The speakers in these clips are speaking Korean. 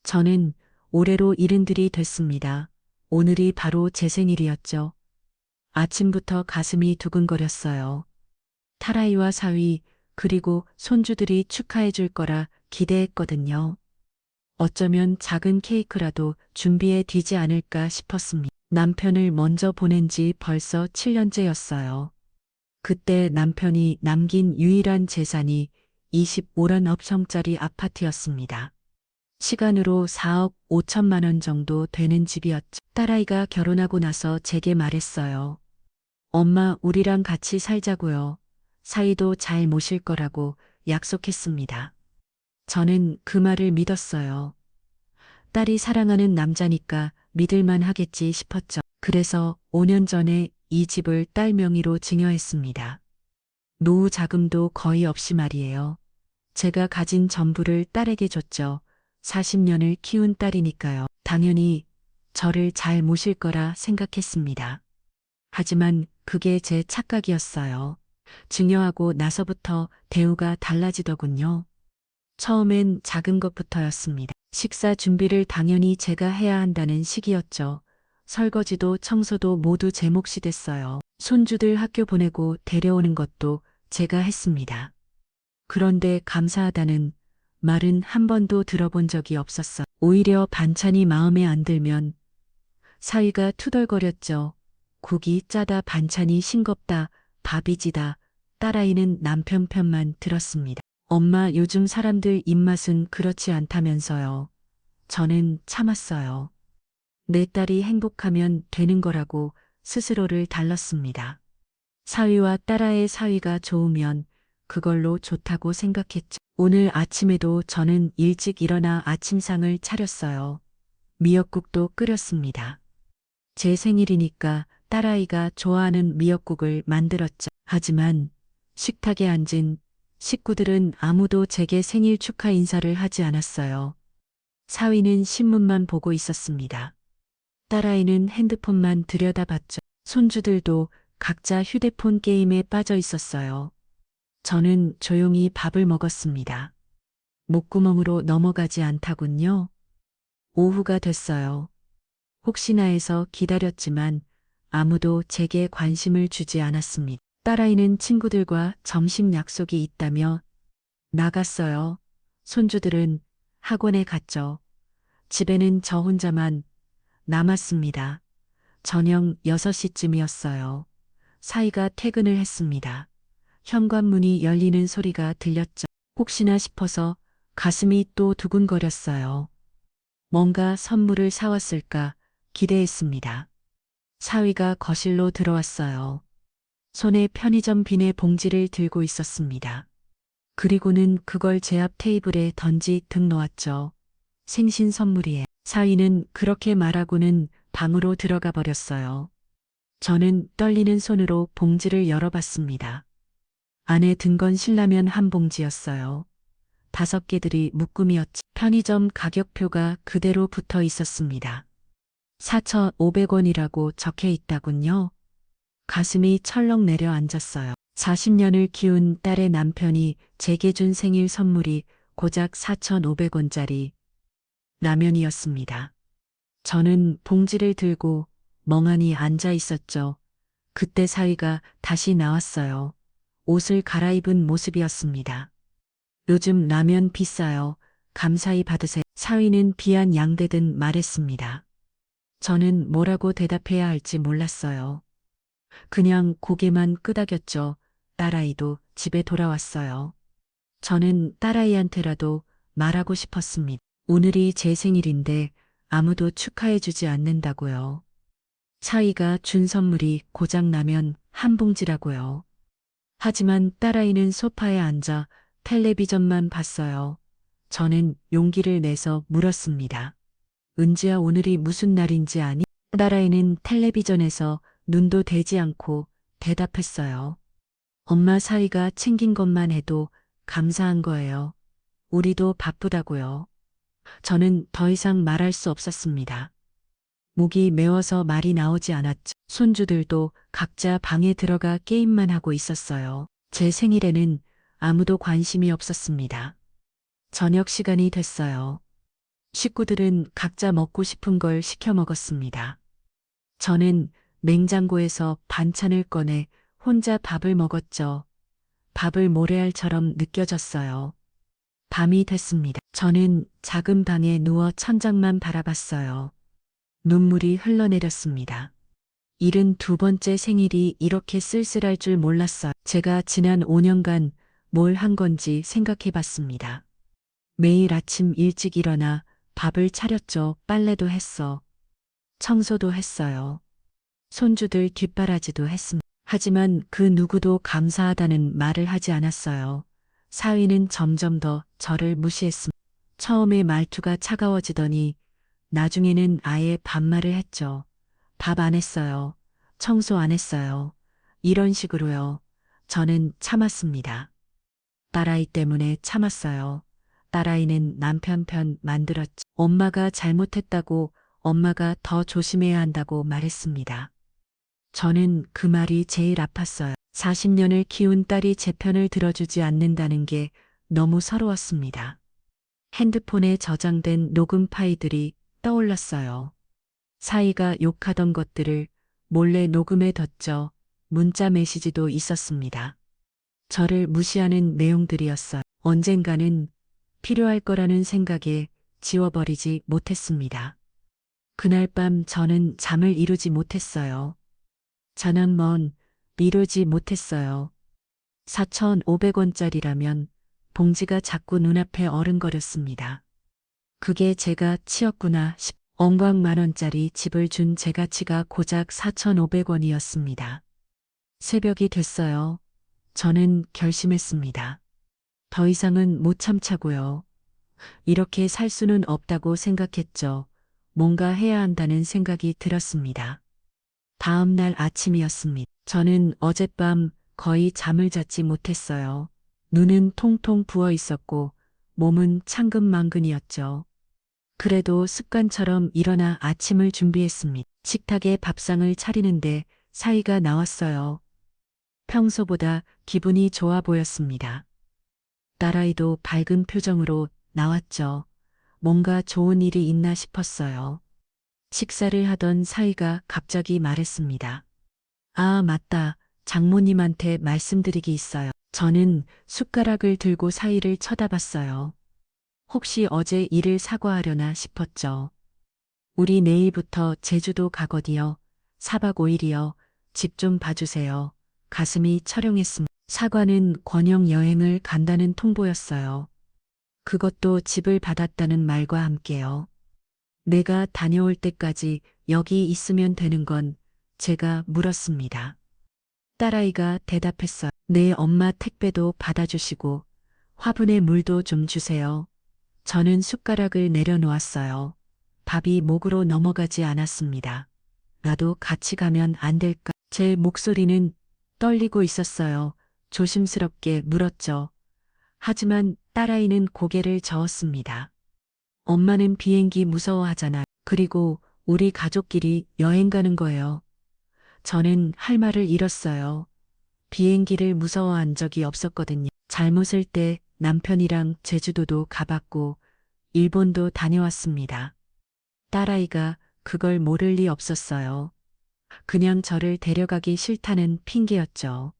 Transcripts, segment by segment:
저는 올해로 70이 됐습니다. 오늘이 바로 제 생일이었죠. 아침부터 가슴이 두근거렸어요. 타라이와 사위, 그리고 손주들이 축하해 줄 거라 기대했거든요. 어쩌면 작은 케이크라도 준비해 뒤지 않을까 싶었습니다. 남편을 먼저 보낸 지 벌써 7년째였어요. 그때 남편이 남긴 유일한 재산이 25란 업성짜리 아파트였습니다. 시간으로 4억 5천만 원 정도 되는 집이었죠. 딸아이가 결혼하고 나서 제게 말했어요. 엄마, 우리랑 같이 살자고요. 사이도 잘 모실 거라고 약속했습니다. 저는 그 말을 믿었어요. 딸이 사랑하는 남자니까 믿을만 하겠지 싶었죠. 그래서 5년 전에 이 집을 딸 명의로 증여했습니다. 노후 자금도 거의 없이 말이에요. 제가 가진 전부를 딸에게 줬죠. 40년을 키운 딸이니까요. 당연히 저를 잘 모실 거라 생각했습니다. 하지만 그게 제 착각이었어요. 증여하고 나서부터 대우가 달라지더군요. 처음엔 작은 것부터였습니다. 식사 준비를 당연히 제가 해야 한다는 시기였죠. 설거지도 청소도 모두 제 몫이 됐어요. 손주들 학교 보내고 데려오는 것도 제가 했습니다. 그런데 감사하다는 말은 한 번도 들어본 적이 없었어. 오히려 반찬이 마음에 안 들면 사위가 투덜거렸죠. 국이 짜다, 반찬이 싱겁다, 밥이 지다. 딸아이는 남편 편만 들었습니다. 엄마, 요즘 사람들 입맛은 그렇지 않다면서요. 저는 참았어요. 내 딸이 행복하면 되는 거라고 스스로를 달렀습니다. 사위와 딸아이의 사위가 좋으면 그걸로 좋다고 생각했죠. 오늘 아침에도 저는 일찍 일어나 아침상을 차렸어요. 미역국도 끓였습니다. 제 생일이니까 딸아이가 좋아하는 미역국을 만들었죠. 하지만 식탁에 앉은 식구들은 아무도 제게 생일 축하 인사를 하지 않았어요. 사위는 신문만 보고 있었습니다. 딸아이는 핸드폰만 들여다봤죠. 손주들도 각자 휴대폰 게임에 빠져 있었어요. 저는 조용히 밥을 먹었습니다. 목구멍으로 넘어가지 않다군요. 오후가 됐어요. 혹시나 해서 기다렸지만 아무도 제게 관심을 주지 않았습니다. 딸아이는 친구들과 점심 약속이 있다며 나갔어요. 손주들은 학원에 갔죠. 집에는 저 혼자만 남았습니다. 저녁 6시쯤이었어요. 사이가 퇴근을 했습니다. 현관문이 열리는 소리가 들렸죠. 혹시나 싶어서 가슴이 또 두근거렸어요. 뭔가 선물을 사왔을까 기대했습니다. 사위가 거실로 들어왔어요. 손에 편의점 비닐 봉지를 들고 있었습니다. 그리고는 그걸 제 앞 테이블에 던지 등 놓았죠. 생신 선물이에요. 사위는 그렇게 말하고는 방으로 들어가 버렸어요. 저는 떨리는 손으로 봉지를 열어봤습니다. 안에 든 건 신라면 한 봉지였어요. 5개들이 묶음이었지. 편의점 가격표가 그대로 붙어 있었습니다. 4,500원이라고 적혀 있다군요. 가슴이 철렁 내려앉았어요. 40년을 키운 딸의 남편이 제게 준 생일 선물이 고작 4,500원짜리 라면이었습니다. 저는 봉지를 들고 멍하니 앉아 있었죠. 그때 사위가 다시 나왔어요. 옷을 갈아입은 모습이었습니다. 요즘 라면 비싸요. 감사히 받으세요. 사위는 비안 양대듯 말했습니다. 저는 뭐라고 대답해야 할지 몰랐어요. 그냥 고개만 끄덕였죠. 딸아이도 집에 돌아왔어요. 저는 딸아이한테라도 말하고 싶었습니다. 오늘이 제 생일인데 아무도 축하해주지 않는다고요. 사위가 준 선물이 고작 라면 한 봉지라고요. 하지만 딸아이는 소파에 앉아 텔레비전만 봤어요. 저는 용기를 내서 물었습니다. 은지야, 오늘이 무슨 날인지 아니? 딸아이는 텔레비전에서 눈도 대지 않고 대답했어요. 엄마, 사위가 챙긴 것만 해도 감사한 거예요. 우리도 바쁘다고요. 저는 더 이상 말할 수 없었습니다. 목이 메워서 말이 나오지 않았죠. 손주들도 각자 방에 들어가 게임만 하고 있었어요. 제 생일에는 아무도 관심이 없었습니다. 저녁 시간이 됐어요. 식구들은 각자 먹고 싶은 걸 시켜 먹었습니다. 저는 냉장고에서 반찬을 꺼내 혼자 밥을 먹었죠. 밥을 모래알처럼 느껴졌어요. 밤이 됐습니다. 저는 작은 방에 누워 천장만 바라봤어요. 눈물이 흘러내렸습니다. 72번째 생일이 이렇게 쓸쓸할 줄 몰랐어요. 제가 지난 5년간 뭘 한 건지 생각해 봤습니다. 매일 아침 일찍 일어나 밥을 차렸죠. 빨래도 했어. 청소도 했어요. 손주들 뒷바라지도 했습니다. 하지만 그 누구도 감사하다는 말을 하지 않았어요. 사위는 점점 더 저를 무시했습니다. 처음에 말투가 차가워지더니 나중에는 아예 반말을 했죠. 밥 안 했어요. 청소 안 했어요. 이런 식으로요. 저는 참았습니다. 딸아이 때문에 참았어요. 딸아이는 남편 편 만들었죠. 엄마가 잘못했다고, 엄마가 더 조심해야 한다고 말했습니다. 저는 그 말이 제일 아팠어요. 40년을 키운 딸이 제 편을 들어주지 않는다는 게 너무 서러웠습니다. 핸드폰에 저장된 녹음 파일들이 떠올랐어요. 사이가 욕하던 것들을 몰래 녹음해 뒀죠. 문자 메시지도 있었습니다. 저를 무시하는 내용들이었어요. 언젠가는 필요할 거라는 생각에 지워버리지 못했습니다. 그날 밤 저는 잠을 이루지 못했어요. 저는 미루지 못했어요. 4,500원짜리라면 봉지가 자꾸 눈앞에 어른거렸습니다. 그게 제가 치였구나 싶. 엉광만원짜리 집을 준 제 가치가 고작 4,500원이었습니다. 새벽이 됐어요. 저는 결심했습니다. 더 이상은 못 참자고요. 이렇게 살 수는 없다고 생각했죠. 뭔가 해야 한다는 생각이 들었습니다. 다음 날 아침이었습니다. 저는 어젯밤 거의 잠을 자지 못했어요. 눈은 통통 부어 있었고 몸은 창근망근이었죠. 그래도 습관처럼 일어나 아침을 준비했습니다. 식탁에 밥상을 차리는데 사위가 나왔어요. 평소보다 기분이 좋아 보였습니다. 딸아이도 밝은 표정으로 나왔죠. 뭔가 좋은 일이 있나 싶었어요. 식사를 하던 사위가 갑자기 말했습니다. 아, 맞다. 장모님한테 말씀드리기 있어요. 저는 숟가락을 들고 사위를 쳐다봤어요. 혹시 어제 일을 사과하려나 싶었죠. 우리 내일부터 제주도 가거디요. 4박 5일이요. 집 좀 봐주세요. 가슴이 철렁했습니다. 사과는 권영 여행을 간다는 통보였어요. 그것도 집을 받았다는 말과 함께요. 내가 다녀올 때까지 여기 있으면 되는 건 제가 물었습니다. 딸아이가 대답했어요. 네, 엄마 택배도 받아주시고 화분에 물도 좀 주세요. 저는 숟가락을 내려놓았어요. 밥이 목으로 넘어가지 않았습니다. 나도 같이 가면 안 될까? 제 목소리는 떨리고 있었어요. 조심스럽게 물었죠. 하지만 딸아이는 고개를 저었습니다. 엄마는 비행기 무서워하잖아. 그리고 우리 가족끼리 여행 가는 거예요. 저는 할 말을 잃었어요. 비행기를 무서워한 적이 없었거든요. 젊었을 때 남편이랑 제주도도 가봤고 일본도 다녀왔습니다. 딸아이가 그걸 모를 리 없었어요. 그냥 저를 데려가기 싫다는 핑계였죠.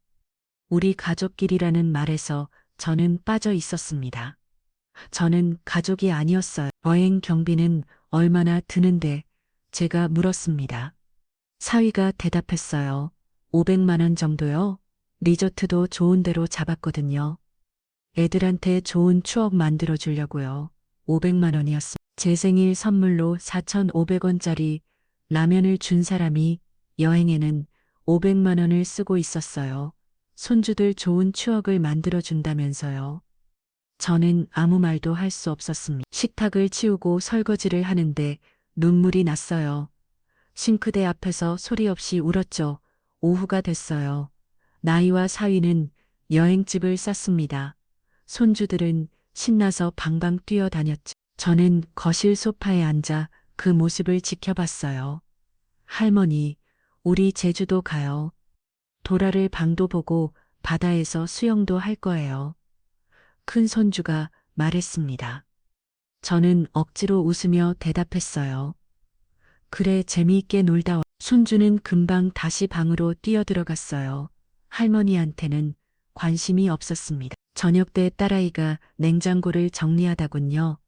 우리 가족끼리라는 말에서 저는 빠져 있었습니다. 저는 가족이 아니었어요. 여행 경비는 얼마나 드는데 제가 물었습니다. 사위가 대답했어요. 500만 원 정도요? 리조트도 좋은 데로 잡았거든요. 애들한테 좋은 추억 만들어 주려고요. 500만 원이었습니다. 제 생일 선물로 4,500원짜리 라면을 준 사람이 여행에는 500만 원을 쓰고 있었어요. 손주들 좋은 추억을 만들어 준다면서요. 저는 아무 말도 할 수 없었습니다. 식탁을 치우고 설거지를 하는데 눈물이 났어요. 싱크대 앞에서 소리 없이 울었죠. 오후가 됐어요. 나이와 사위는 여행집을 쌌습니다. 손주들은 신나서 방방 뛰어다녔죠. 저는 거실 소파에 앉아 그 모습을 지켜봤어요. 할머니, 우리 제주도 가요. 도라를 방도 보고 바다에서 수영도 할 거예요. 큰 손주가 말했습니다. 저는 억지로 웃으며 대답했어요. 그래, 재미있게 놀다 와. 손주는 금방 다시 방으로 뛰어들어갔어요. 할머니한테는 관심이 없었습니다. 저녁 때 딸아이가 냉장고를 정리하다군요.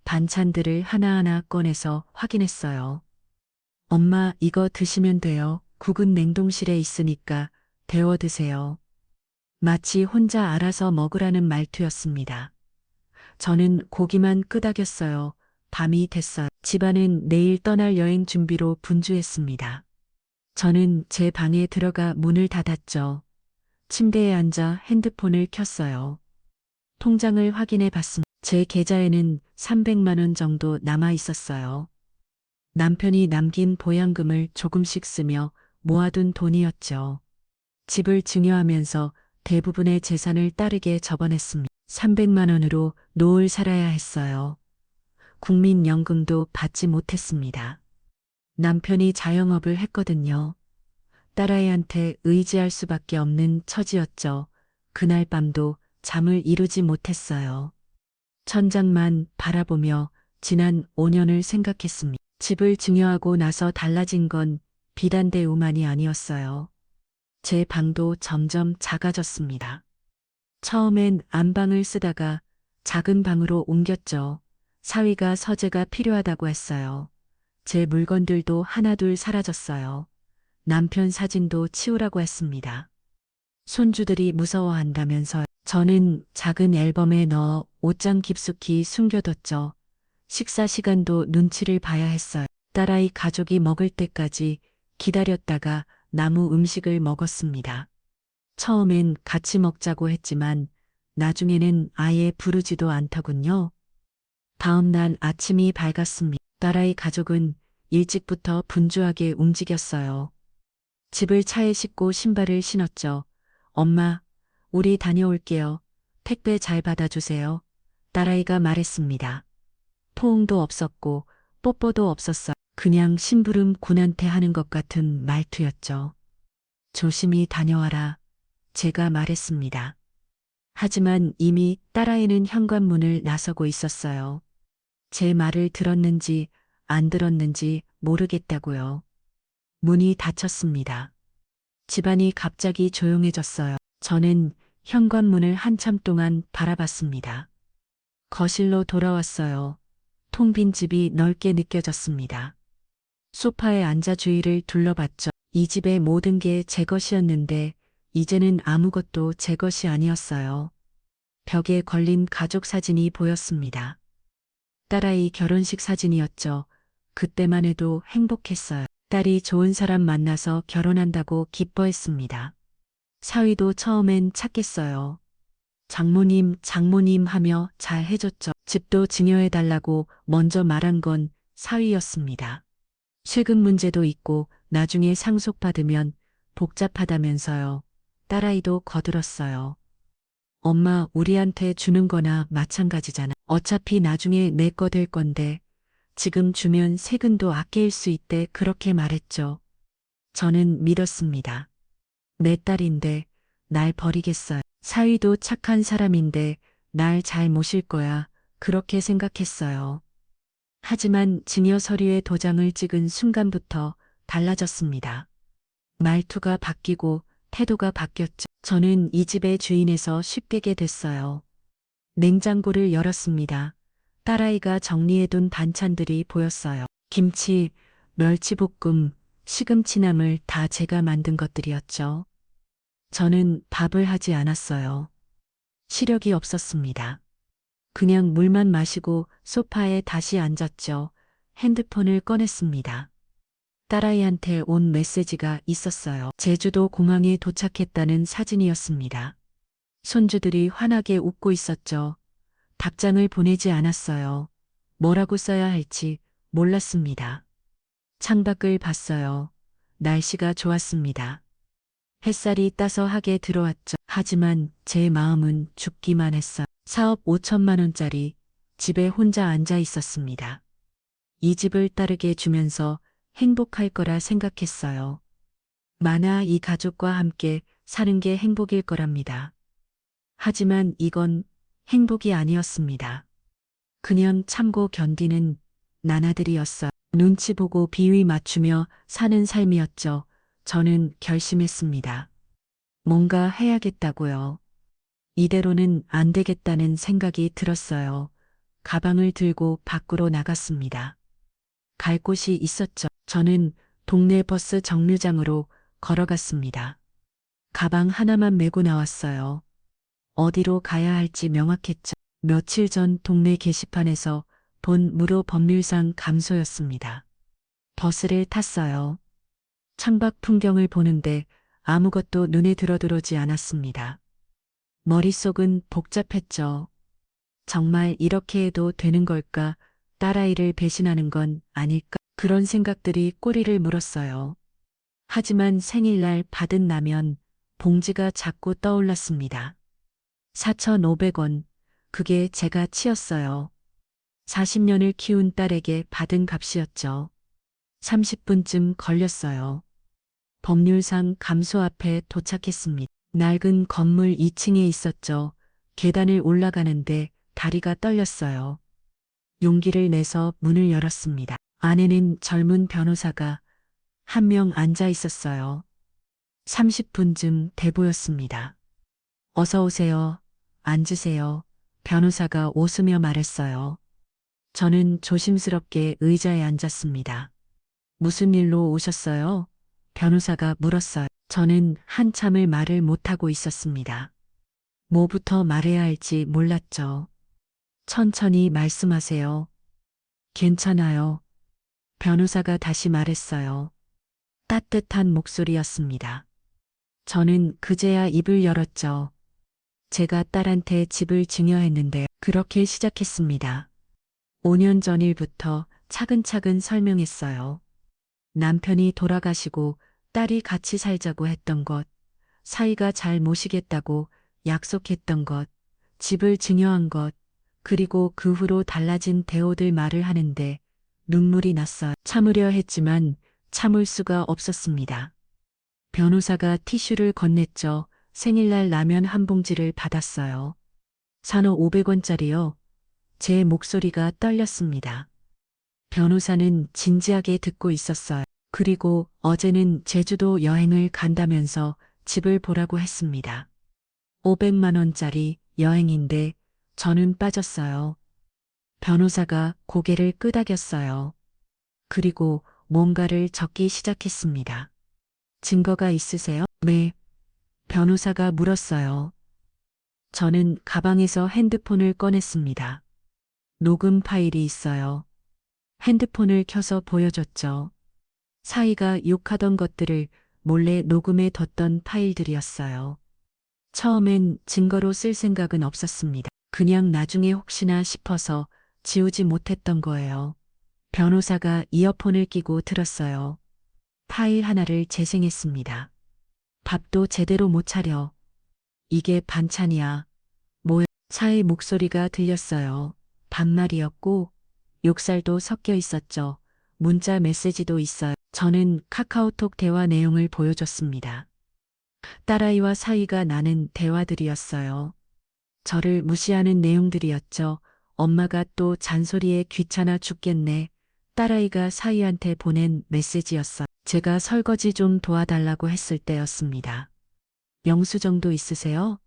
반찬들을 하나하나 꺼내서 확인했어요. 엄마, 이거 드시면 돼요. 국은 냉동실에 있으니까 데워 드세요. 마치 혼자 알아서 먹으라는 말투였습니다. 저는 고기만 끄덕였어요. 밤이 됐어요. 집안은 내일 떠날 여행 준비로 분주했습니다. 저는 제 방에 들어가 문을 닫았죠. 침대에 앉아 핸드폰을 켰어요. 통장을 확인해 봤습니다. 제 계좌에는 300만 원 정도 남아 있었어요. 남편이 남긴 보양금을 조금씩 쓰며 모아둔 돈이었죠. 집을 증여하면서 대부분의 재산을 딸에게 접어냈습니다. 300만 원으로 노을 살아야 했어요. 국민연금도 받지 못했습니다. 남편이 자영업을 했거든요. 딸아이한테 의지할 수밖에 없는 처지였죠. 그날 밤도 잠을 이루지 못했어요. 천장만 바라보며 지난 5년을 생각했습니다. 집을 증여하고 나서 달라진 건 비단대우만이 아니었어요. 제 방도 점점 작아졌습니다. 처음엔 안방을 쓰다가 작은 방으로 옮겼죠. 사위가 서재가 필요하다고 했어요. 제 물건들도 하나둘 사라졌어요. 남편 사진도 치우라고 했습니다. 손주들이 무서워한다면서 저는 작은 앨범에 넣어 옷장 깊숙이 숨겨뒀죠. 식사 시간도 눈치를 봐야 했어요. 딸아이 가족이 먹을 때까지 기다렸다가 남은 음식을 먹었습니다. 처음엔 같이 먹자고 했지만 나중에는 아예 부르지도 않더군요. 다음 날 아침이 밝았습니다. 딸아이 가족은 일찍부터 분주하게 움직였어요. 집을 차에 싣고 신발을 신었죠. 엄마, 우리 다녀올게요. 택배 잘 받아주세요. 딸아이가 말했습니다. 포옹도 없었고 뽀뽀도 없었어요. 그냥 심부름 군한테 하는 것 같은 말투였죠. 조심히 다녀와라. 제가 말했습니다. 하지만 이미 딸아이는 현관문을 나서고 있었어요. 제 말을 들었는지 안 들었는지 모르겠다고요. 문이 닫혔습니다. 집안이 갑자기 조용해졌어요. 저는 현관문을 한참 동안 바라봤습니다. 거실로 돌아왔어요. 텅 빈 집이 넓게 느껴졌습니다. 소파에 앉아 주위를 둘러봤죠. 이 집의 모든 게 제 것이었는데 이제는 아무것도 제 것이 아니었어요. 벽에 걸린 가족 사진이 보였습니다. 딸아이 결혼식 사진이었죠. 그때만 해도 행복했어요. 딸이 좋은 사람 만나서 결혼한다고 기뻐했습니다. 사위도 처음엔 착했어요. 장모님, 장모님 하며 잘 해줬죠. 집도 증여해달라고 먼저 말한 건 사위였습니다. 세금 문제도 있고 나중에 상속받으면 복잡하다면서요. 딸아이도 거들었어요. 엄마, 우리한테 주는 거나 마찬가지잖아. 어차피 나중에 내 거 될 건데 지금 주면 세금도 아낄 수 있대 그렇게 말했죠. 저는 믿었습니다. 내 딸인데 날 버리겠어요. 사위도 착한 사람인데 날 잘 모실 거야. 그렇게 생각했어요. 하지만 증여 서류에 도장을 찍은 순간부터 달라졌습니다. 말투가 바뀌고 태도가 바뀌었죠. 저는 이 집의 주인에서 쉽게 됐어요. 냉장고를 열었습니다. 딸아이가 정리해둔 반찬들이 보였어요. 김치, 멸치볶음, 시금치나물 다 제가 만든 것들이었죠. 저는 밥을 하지 않았어요. 시력이 없었습니다. 그냥 물만 마시고 소파에 다시 앉았죠. 핸드폰을 꺼냈습니다. 딸아이한테 온 메시지가 있었어요. 제주도 공항에 도착했다는 사진이었습니다. 손주들이 환하게 웃고 있었죠. 답장을 보내지 않았어요. 뭐라고 써야 할지 몰랐습니다. 창밖을 봤어요. 날씨가 좋았습니다. 햇살이 따스하게 들어왔죠. 하지만 제 마음은 죽기만 했어요. 사업 5천만 원짜리 집에 혼자 앉아 있었습니다. 이 집을 딸에게 주면서 행복할 거라 생각했어요. 만화 이 가족과 함께 사는 게 행복일 거랍니다. 하지만 이건 행복이 아니었습니다. 그냥 참고 견디는 나나들이었어요. 눈치 보고 비위 맞추며 사는 삶이었죠. 저는 결심했습니다. 뭔가 해야겠다고요. 이대로는 안 되겠다는 생각이 들었어요. 가방을 들고 밖으로 나갔습니다. 갈 곳이 있었죠. 저는 동네 버스 정류장으로 걸어갔습니다. 가방 하나만 메고 나왔어요. 어디로 가야 할지 명확했죠. 며칠 전 동네 게시판에서 본 무료 법률상 감소였습니다. 버스를 탔어요. 창밖 풍경을 보는데 아무것도 눈에 들어오지 않았습니다. 머릿속은 복잡했죠. 정말 이렇게 해도 되는 걸까? 딸아이를 배신하는 건 아닐까? 그런 생각들이 꼬리를 물었어요. 하지만 생일날 받은 라면 봉지가 자꾸 떠올랐습니다. 4,500원. 그게 제가 치였어요. 40년을 키운 딸에게 받은 값이었죠. 30분쯤 걸렸어요. 법률상 감소 앞에 도착했습니다. 낡은 건물 2층에 있었죠. 계단을 올라가는데 다리가 떨렸어요. 용기를 내서 문을 열었습니다. 안에는 젊은 변호사가 한 명 앉아 있었어요. 30분쯤 돼 보였습니다. 어서 오세요. 앉으세요. 변호사가 웃으며 말했어요. 저는 조심스럽게 의자에 앉았습니다. 무슨 일로 오셨어요? 변호사가 물었어요. 저는 한참을 말을 못하고 있었습니다. 뭐부터 말해야 할지 몰랐죠. 천천히 말씀하세요. 괜찮아요. 변호사가 다시 말했어요. 따뜻한 목소리였습니다. 저는 그제야 입을 열었죠. 제가 딸한테 집을 증여했는데 그렇게 시작했습니다. 5년 전 일부터 차근차근 설명했어요. 남편이 돌아가시고 딸이 같이 살자고 했던 것, 사이가 잘 모시겠다고 약속했던 것, 집을 증여한 것, 그리고 그 후로 달라진 대오들 말을 하는데 눈물이 났어요. 참으려 했지만 참을 수가 없었습니다. 변호사가 티슈를 건넸죠. 생일날 라면 한 봉지를 받았어요. 4,500원짜리요. 제 목소리가 떨렸습니다. 변호사는 진지하게 듣고 있었어요. 그리고 어제는 제주도 여행을 간다면서 집을 보라고 했습니다. 500만 원짜리 여행인데 저는 빠졌어요. 변호사가 고개를 끄덕였어요. 그리고 뭔가를 적기 시작했습니다. 증거가 있으세요? 네. 변호사가 물었어요. 저는 가방에서 핸드폰을 꺼냈습니다. 녹음 파일이 있어요. 핸드폰을 켜서 보여줬죠. 사이가 욕하던 것들을 몰래 녹음해 뒀던 파일들이었어요. 처음엔 증거로 쓸 생각은 없었습니다. 그냥 나중에 혹시나 싶어서 지우지 못했던 거예요. 변호사가 이어폰을 끼고 들었어요. 파일 하나를 재생했습니다. 밥도 제대로 못 차려. 이게 반찬이야. 뭐야? 차의 목소리가 들렸어요. 반말이었고 욕살도 섞여 있었죠. 문자 메시지도 있어요. 저는 카카오톡 대화 내용을 보여줬습니다. 딸아이와 사이가 나는 대화들이었어요. 저를 무시하는 내용들이었죠. 엄마가 또 잔소리에 귀찮아 죽겠네. 딸아이가 사이한테 보낸 메시지였어요. 제가 설거지 좀 도와달라고 했을 때였습니다. 영수증도 있으세요?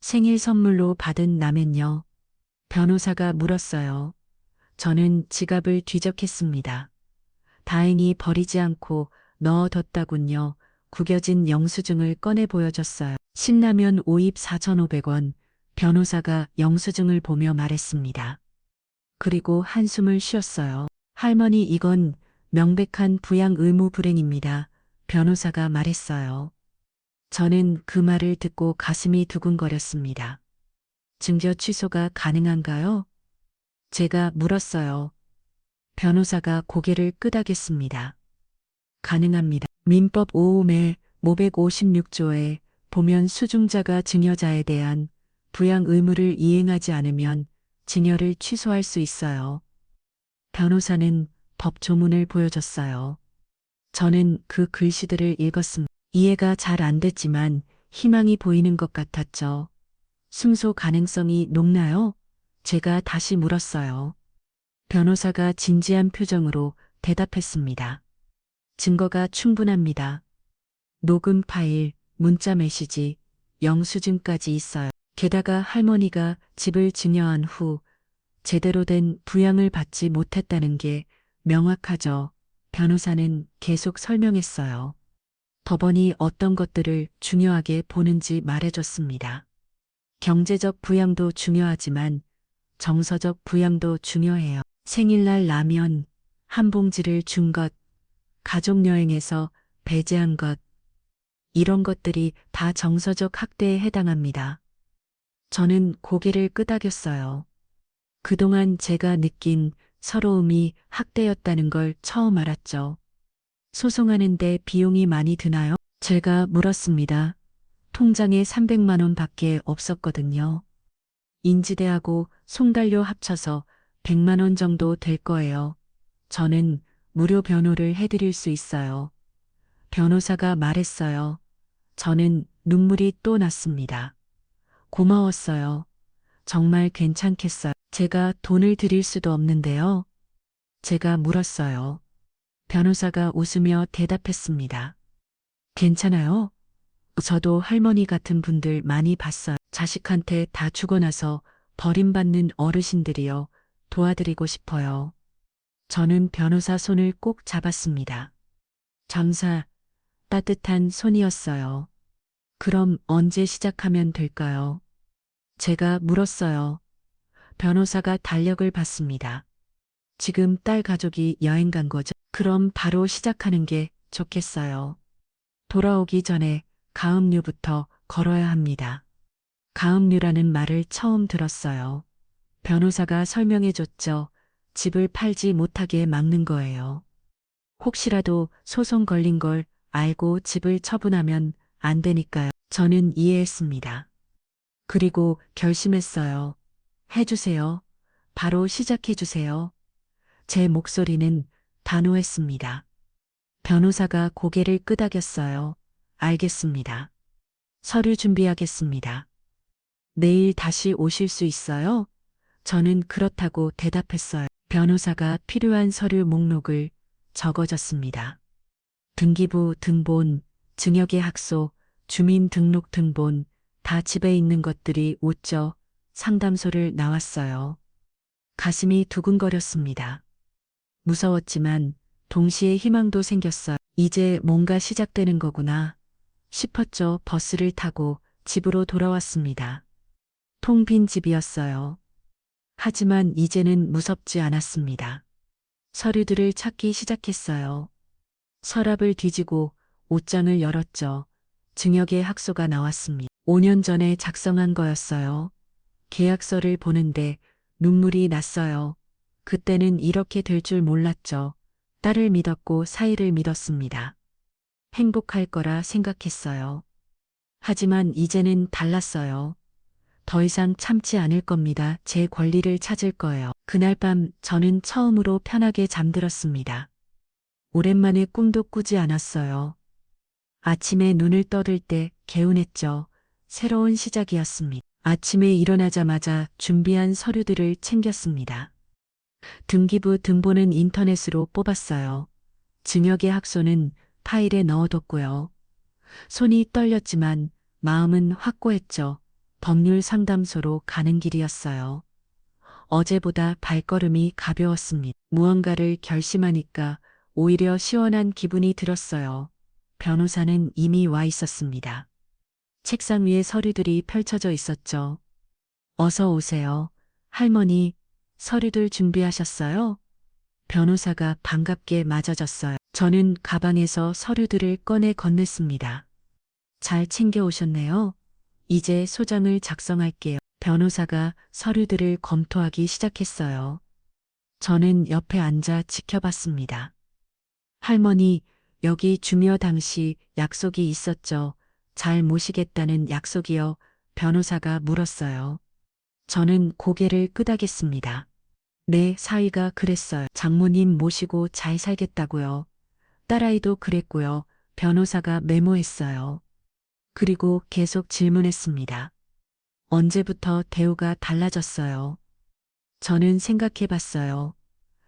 생일 선물로 받은 라면요. 변호사가 물었어요. 저는 지갑을 뒤적했습니다. 다행히 버리지 않고 넣어뒀다군요. 구겨진 영수증을 꺼내 보여줬어요. 신라면 5입 4,500원. 변호사가 영수증을 보며 말했습니다. 그리고 한숨을 쉬었어요. 할머니, 이건 명백한 부양 의무 불행입니다. 변호사가 말했어요. 저는 그 말을 듣고 가슴이 두근거렸습니다. 증거 취소가 가능한가요? 제가 물었어요. 변호사가 고개를 끄덕였습니다. 가능합니다. 민법 5매 556조에 보면 수중자가 증여자에 대한 부양 의무를 이행하지 않으면 증여를 취소할 수 있어요. 변호사는 법 조문을 보여줬어요. 저는 그 글씨들을 읽었습니다. 이해가 잘 안 됐지만 희망이 보이는 것 같았죠. 승소 가능성이 높나요? 제가 다시 물었어요. 변호사가 진지한 표정으로 대답했습니다. 증거가 충분합니다. 녹음 파일, 문자 메시지, 영수증까지 있어요. 게다가 할머니가 집을 증여한 후 제대로 된 부양을 받지 못했다는 게 명확하죠. 변호사는 계속 설명했어요. 법원이 어떤 것들을 중요하게 보는지 말해줬습니다. 경제적 부양도 중요하지만 정서적 부양도 중요해요. 생일날 라면 한 봉지를 준 것, 가족여행에서 배제한 것, 이런 것들이 다 정서적 학대에 해당합니다. 저는 고개를 끄덕였어요. 그동안 제가 느낀 서러움이 학대였다는 걸 처음 알았죠. 소송하는데 비용이 많이 드나요? 제가 물었습니다. 통장에 300만 원 밖에 없었거든요. 인지대하고 송달료 합쳐서 100만 원 정도 될 거예요. 저는 무료 변호를 해드릴 수 있어요. 변호사가 말했어요. 저는 눈물이 또 났습니다. 고마웠어요. 정말 괜찮겠어요. 제가 돈을 드릴 수도 없는데요. 제가 물었어요. 변호사가 웃으며 대답했습니다. 괜찮아요. 저도 할머니 같은 분들 많이 봤어요. 자식한테 다 주고 나서 버림받는 어르신들이요. 도와드리고 싶어요. 저는 변호사 손을 꼭 잡았습니다. 감사, 따뜻한 손이었어요. 그럼 언제 시작하면 될까요? 제가 물었어요. 변호사가 달력을 봤습니다. 지금 딸 가족이 여행 간 거죠? 그럼 바로 시작하는 게 좋겠어요. 돌아오기 전에 가압류부터 걸어야 합니다. 가압류라는 말을 처음 들었어요. 변호사가 설명해 줬죠. 집을 팔지 못하게 막는 거예요. 혹시라도 소송 걸린 걸 알고 집을 처분하면 안 되니까요. 저는 이해했습니다. 그리고 결심했어요. 해주세요. 바로 시작해주세요. 제 목소리는 단호했습니다. 변호사가 고개를 끄덕였어요. 알겠습니다. 서류 준비하겠습니다. 내일 다시 오실 수 있어요? 저는 그렇다고 대답했어요. 변호사가 필요한 서류 목록을 적어줬습니다. 등기부 등본, 증여계약서, 주민등록등본, 다 집에 있는 것들이 웃죠. 상담소를 나왔어요. 가슴이 두근거렸습니다. 무서웠지만 동시에 희망도 생겼어요. 이제 뭔가 시작되는 거구나 싶었죠. 버스를 타고 집으로 돌아왔습니다. 텅 빈 집이었어요. 하지만 이제는 무섭지 않았습니다. 서류들을 찾기 시작했어요. 서랍을 뒤지고 옷장을 열었죠. 증여계약서가 나왔습니다. 5년 전에 작성한 거였어요. 계약서를 보는데 눈물이 났어요. 그때는 이렇게 될 줄 몰랐죠. 딸을 믿었고 사이를 믿었습니다. 행복할 거라 생각했어요. 하지만 이제는 달랐어요. 더 이상 참지 않을 겁니다. 제 권리를 찾을 거예요. 그날 밤 저는 처음으로 편하게 잠들었습니다. 오랜만에 꿈도 꾸지 않았어요. 아침에 눈을 떠들 때 개운했죠. 새로운 시작이었습니다. 아침에 일어나자마자 준비한 서류들을 챙겼습니다. 등기부 등본은 인터넷으로 뽑았어요. 증여계약서는 파일에 넣어뒀고요. 손이 떨렸지만 마음은 확고했죠. 법률 상담소로 가는 길이었어요. 어제보다 발걸음이 가벼웠습니다. 무언가를 결심하니까 오히려 시원한 기분이 들었어요. 변호사는 이미 와 있었습니다. 책상 위에 서류들이 펼쳐져 있었죠. 어서 오세요. 할머니, 서류들 준비하셨어요? 변호사가 반갑게 맞아줬어요. 저는 가방에서 서류들을 꺼내 건넸습니다. 잘 챙겨 오셨네요. 이제 소장을 작성할게요. 변호사가 서류들을 검토하기 시작했어요. 저는 옆에 앉아 지켜봤습니다. 할머니, 여기 주묘 당시 약속이 있었죠. 잘 모시겠다는 약속이요. 변호사가 물었어요. 저는 고개를 끄덕였습니다. 네, 사위가 그랬어요. 장모님 모시고 잘 살겠다고요. 딸아이도 그랬고요. 변호사가 메모했어요. 그리고 계속 질문했습니다. 언제부터 대우가 달라졌어요? 저는 생각해 봤어요.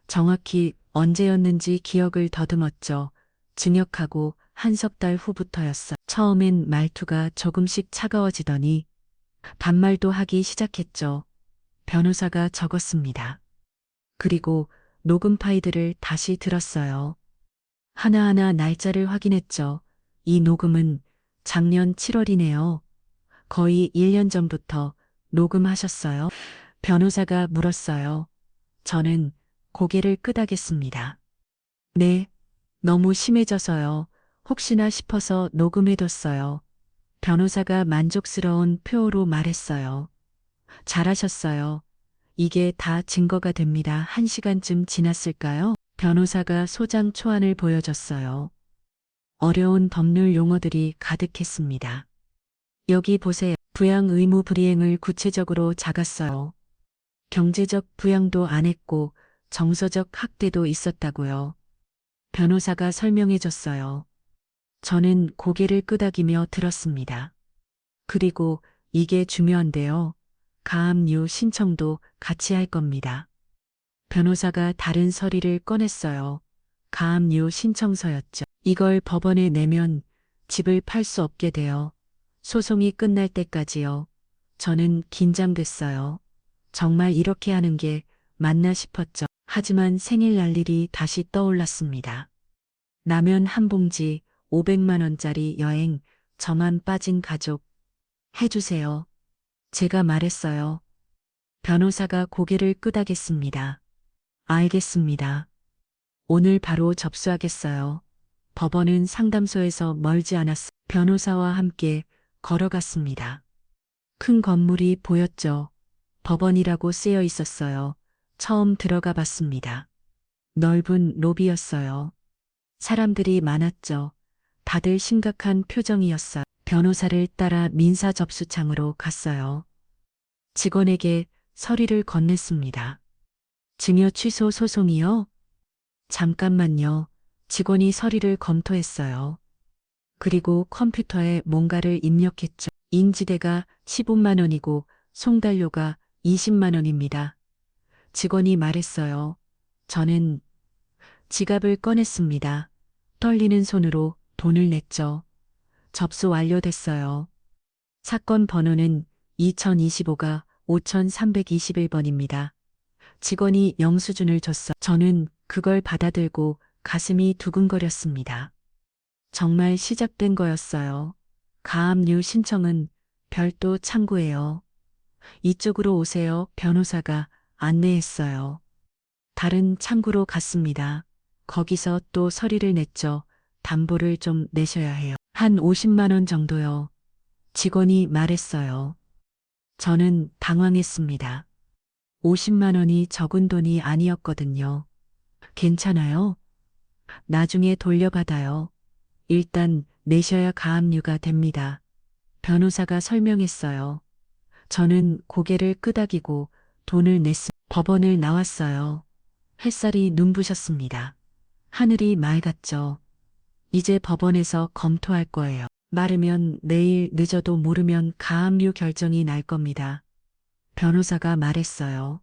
정확히 언제였는지 기억을 더듬었죠. 증역하고 한 석 달 후부터였어. 처음엔 말투가 조금씩 차가워지더니 반말도 하기 시작했죠. 변호사가 적었습니다. 그리고 녹음 파일들을 다시 들었어요. 하나하나 날짜를 확인했죠. 이 녹음은 작년 7월이네요. 거의 1년 전부터 녹음하셨어요? 변호사가 물었어요. 저는 고개를 끄덕였습니다. 네, 너무 심해져서요. 혹시나 싶어서 녹음해뒀어요. 변호사가 만족스러운 표호로 말했어요. 잘하셨어요. 이게 다 증거가 됩니다. 1시간쯤 지났을까요? 변호사가 소장 초안을 보여줬어요. 어려운 법률 용어들이 가득했습니다. 여기 보세요. 부양 의무 불이행을 구체적으로 작았어요. 경제적 부양도 안 했고 정서적 학대도 있었다고요. 변호사가 설명해 줬어요. 저는 고개를 끄덕이며 들었습니다. 그리고 이게 중요한데요. 가압류 신청도 같이 할 겁니다. 변호사가 다른 서류를 꺼냈어요. 가압류 신청서였죠. 이걸 법원에 내면 집을 팔 수 없게 돼요. 소송이 끝날 때까지요. 저는 긴장됐어요. 정말 이렇게 하는 게 맞나 싶었죠. 하지만 생일날 일이 다시 떠올랐습니다. 라면 한 봉지, 500만 원짜리 여행, 저만 빠진 가족. 해주세요. 제가 말했어요. 변호사가 고개를 끄덕였습니다. 알겠습니다. 오늘 바로 접수하겠어요. 법원은 상담소에서 멀지 않았어. 변호사와 함께 걸어갔습니다. 큰 건물이 보였죠. 법원이라고 쓰여 있었어요. 처음 들어가 봤습니다. 넓은 로비였어요. 사람들이 많았죠. 다들 심각한 표정이었어요. 변호사를 따라 민사 접수창으로 갔어요. 직원에게 서류를 건넸습니다. 증여 취소 소송이요? 잠깐만요. 직원이 서류를 검토했어요. 그리고 컴퓨터에 뭔가를 입력했죠. 인지대가 15만 원이고 송달료가 20만 원입니다. 직원이 말했어요. 저는 지갑을 꺼냈습니다. 떨리는 손으로 돈을 냈죠. 접수 완료됐어요. 사건 번호는 2025가 5321번입니다. 직원이 영수증을 줬어. 저는 그걸 받아들고 가슴이 두근거렸습니다. 정말 시작된 거였어요. 가압류 신청은 별도 창구예요. 이쪽으로 오세요. 변호사가 안내했어요. 다른 창구로 갔습니다. 거기서 또 서류를 냈죠. 담보를 좀 내셔야 해요. 한 50만 원 정도요. 직원이 말했어요. 저는 당황했습니다. 50만 원이 적은 돈이 아니었거든요. 괜찮아요? 나중에 돌려받아요. 일단 내셔야 가압류가 됩니다. 변호사가 설명했어요. 저는 고개를 끄덕이고 돈을 법원을 나왔어요. 햇살이 눈부셨습니다. 하늘이 맑았죠. 이제 법원에서 검토할 거예요. 마르면 내일, 늦어도 모르면 가압류 결정이 날 겁니다. 변호사가 말했어요.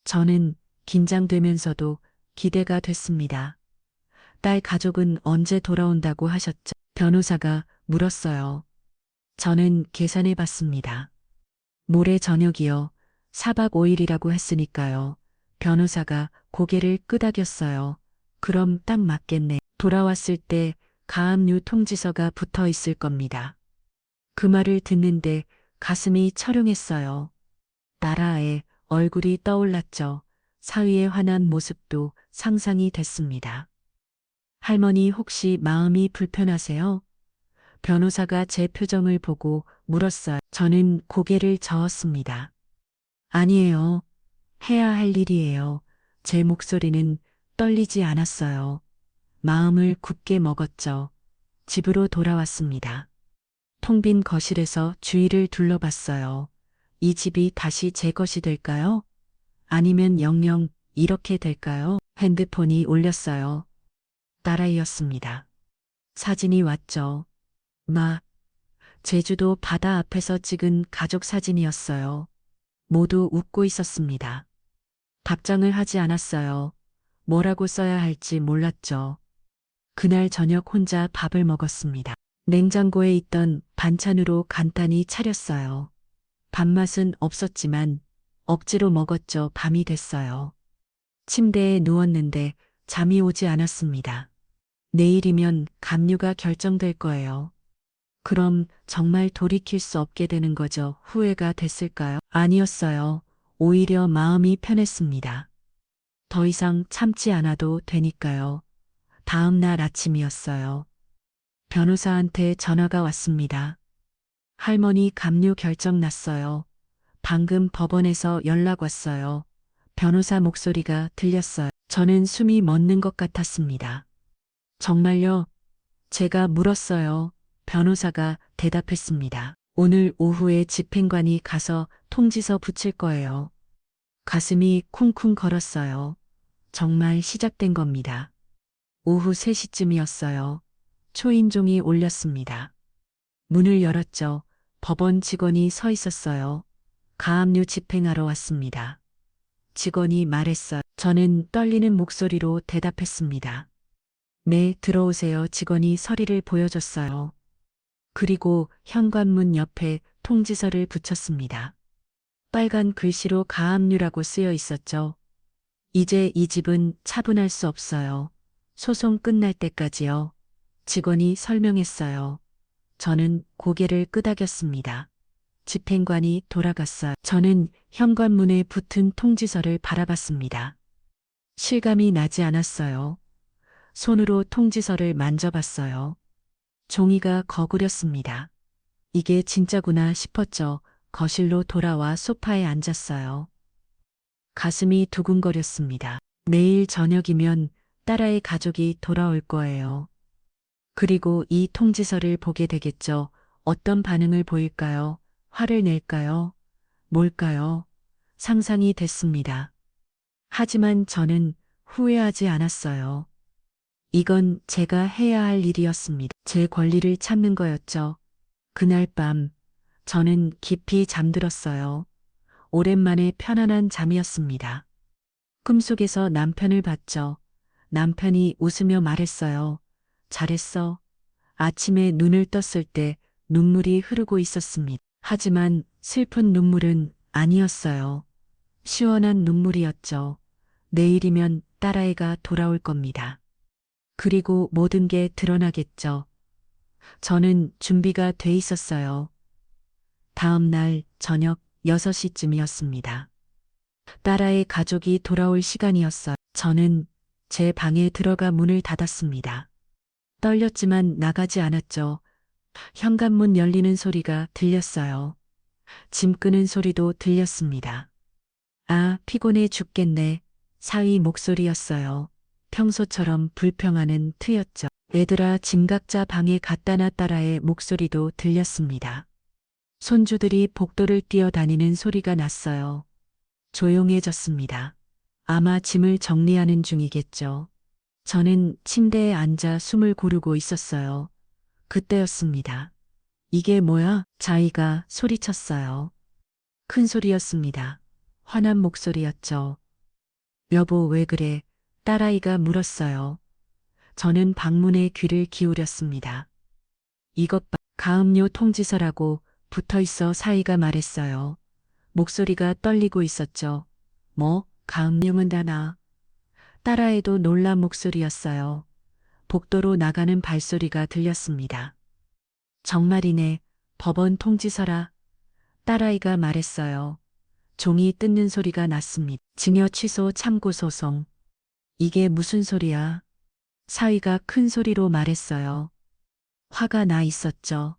저는 긴장되면서도 기대가 됐습니다. 딸 가족은 언제 돌아온다고 하셨죠? 변호사가 물었어요. 저는 계산해 봤습니다. 모레 저녁이요. 4박 5일이라고 했으니까요. 변호사가 고개를 끄덕였어요. 그럼 딱 맞겠네. 돌아왔을 때 가압류 통지서가 붙어 있을 겁니다. 그 말을 듣는데 가슴이 철렁했어요. 나라의 얼굴이 떠올랐죠. 사위에 환한 모습도 상상이 됐습니다. 할머니 혹시 마음이 불편하세요? 변호사가 제 표정을 보고 물었어요. 저는 고개를 저었습니다. 아니에요. 해야 할 일이에요. 제 목소리는 떨리지 않았어요. 마음을 굳게 먹었죠. 집으로 돌아왔습니다. 텅 빈 거실에서 주위를 둘러봤어요. 이 집이 다시 제 것이 될까요? 아니면 영영 이렇게 될까요? 핸드폰이 울렸어요. 딸아이였습니다. 사진이 왔죠. 제주도 바다 앞에서 찍은 가족 사진이었어요. 모두 웃고 있었습니다. 답장을 하지 않았어요. 뭐라고 써야 할지 몰랐죠. 그날 저녁 혼자 밥을 먹었습니다. 냉장고에 있던 반찬으로 간단히 차렸어요. 밥맛은 없었지만 억지로 먹었죠. 밤이 됐어요. 침대에 누웠는데 잠이 오지 않았습니다. 내일이면 갑류가 결정될 거예요. 그럼 정말 돌이킬 수 없게 되는 거죠. 후회가 됐을까요? 아니었어요. 오히려 마음이 편했습니다. 더 이상 참지 않아도 되니까요. 다음 날 아침이었어요. 변호사한테 전화가 왔습니다. 할머니 갑류 결정 났어요. 방금 법원에서 연락 왔어요. 변호사 목소리가 들렸어요. 저는 숨이 멎는 것 같았습니다. 정말요? 제가 물었어요. 변호사가 대답했습니다. 오늘 오후에 집행관이 가서 통지서 붙일 거예요. 가슴이 쿵쿵 걸었어요. 정말 시작된 겁니다. 오후 3시쯤이었어요. 초인종이 울렸습니다. 문을 열었죠. 법원 직원이 서 있었어요. 가압류 집행하러 왔습니다. 직원이 말했어요. 저는 떨리는 목소리로 대답했습니다. 네, 들어오세요. 직원이 서리를 보여줬어요. 그리고 현관문 옆에 통지서를 붙였습니다. 빨간 글씨로 가압류라고 쓰여 있었죠. 이제 이 집은 차분할 수 없어요. 소송 끝날 때까지요. 직원이 설명했어요. 저는 고개를 끄덕였습니다. 집행관이 돌아갔어요. 저는 현관문에 붙은 통지서를 바라봤습니다. 실감이 나지 않았어요. 손으로 통지서를 만져봤어요. 종이가 거꾸렸습니다. 이게 진짜구나 싶었죠. 거실로 돌아와 소파에 앉았어요. 가슴이 두근거렸습니다. 내일 저녁이면 딸아이 가족이 돌아올 거예요. 그리고 이 통지서를 보게 되겠죠. 어떤 반응을 보일까요? 화를 낼까요? 뭘까요? 상상이 됐습니다. 하지만 저는 후회하지 않았어요. 이건 제가 해야 할 일이었습니다. 제 권리를 찾는 거였죠. 그날 밤 저는 깊이 잠들었어요. 오랜만에 편안한 잠이었습니다. 꿈속에서 남편을 봤죠. 남편이 웃으며 말했어요. 잘했어. 아침에 눈을 떴을 때 눈물이 흐르고 있었습니다. 하지만 슬픈 눈물은 아니었어요. 시원한 눈물이었죠. 내일이면 딸아이가 돌아올 겁니다. 그리고 모든 게 드러나겠죠. 저는 준비가 돼 있었어요. 다음 날 저녁 6시쯤이었습니다. 딸아이 가족이 돌아올 시간이었어요. 저는 제 방에 들어가 문을 닫았습니다. 떨렸지만 나가지 않았죠. 현관문 열리는 소리가 들렸어요. 짐 끄는 소리도 들렸습니다. 아, 피곤해 죽겠네. 사위 목소리였어요. 평소처럼 불평하는 트였죠. 얘들아, 짐 각자 방에 갖다 놔. 딸아의 목소리도 들렸습니다. 손주들이 복도를 뛰어다니는 소리가 났어요. 조용해졌습니다. 아마 짐을 정리하는 중이겠죠. 저는 침대에 앉아 숨을 고르고 있었어요. 그때였습니다. 이게 뭐야? 자이가 소리쳤어요. 큰 소리였습니다. 화난 목소리였죠. 여보, 왜 그래? 딸아이가 물었어요. 저는 방문에 귀를 기울였습니다. 이것 봐, 가압류 통지서라고 붙어 있어. 사이가 말했어요. 목소리가 떨리고 있었죠. 뭐, 가압류는 다나. 딸아이도 놀란 목소리였어요. 복도로 나가는 발소리가 들렸습니다. 정말이네. 법원 통지서라. 딸아이가 말했어요. 종이 뜯는 소리가 났습니다. 증여 취소 참고 소송. 이게 무슨 소리야? 사위가 큰 소리로 말했어요. 화가 나 있었죠.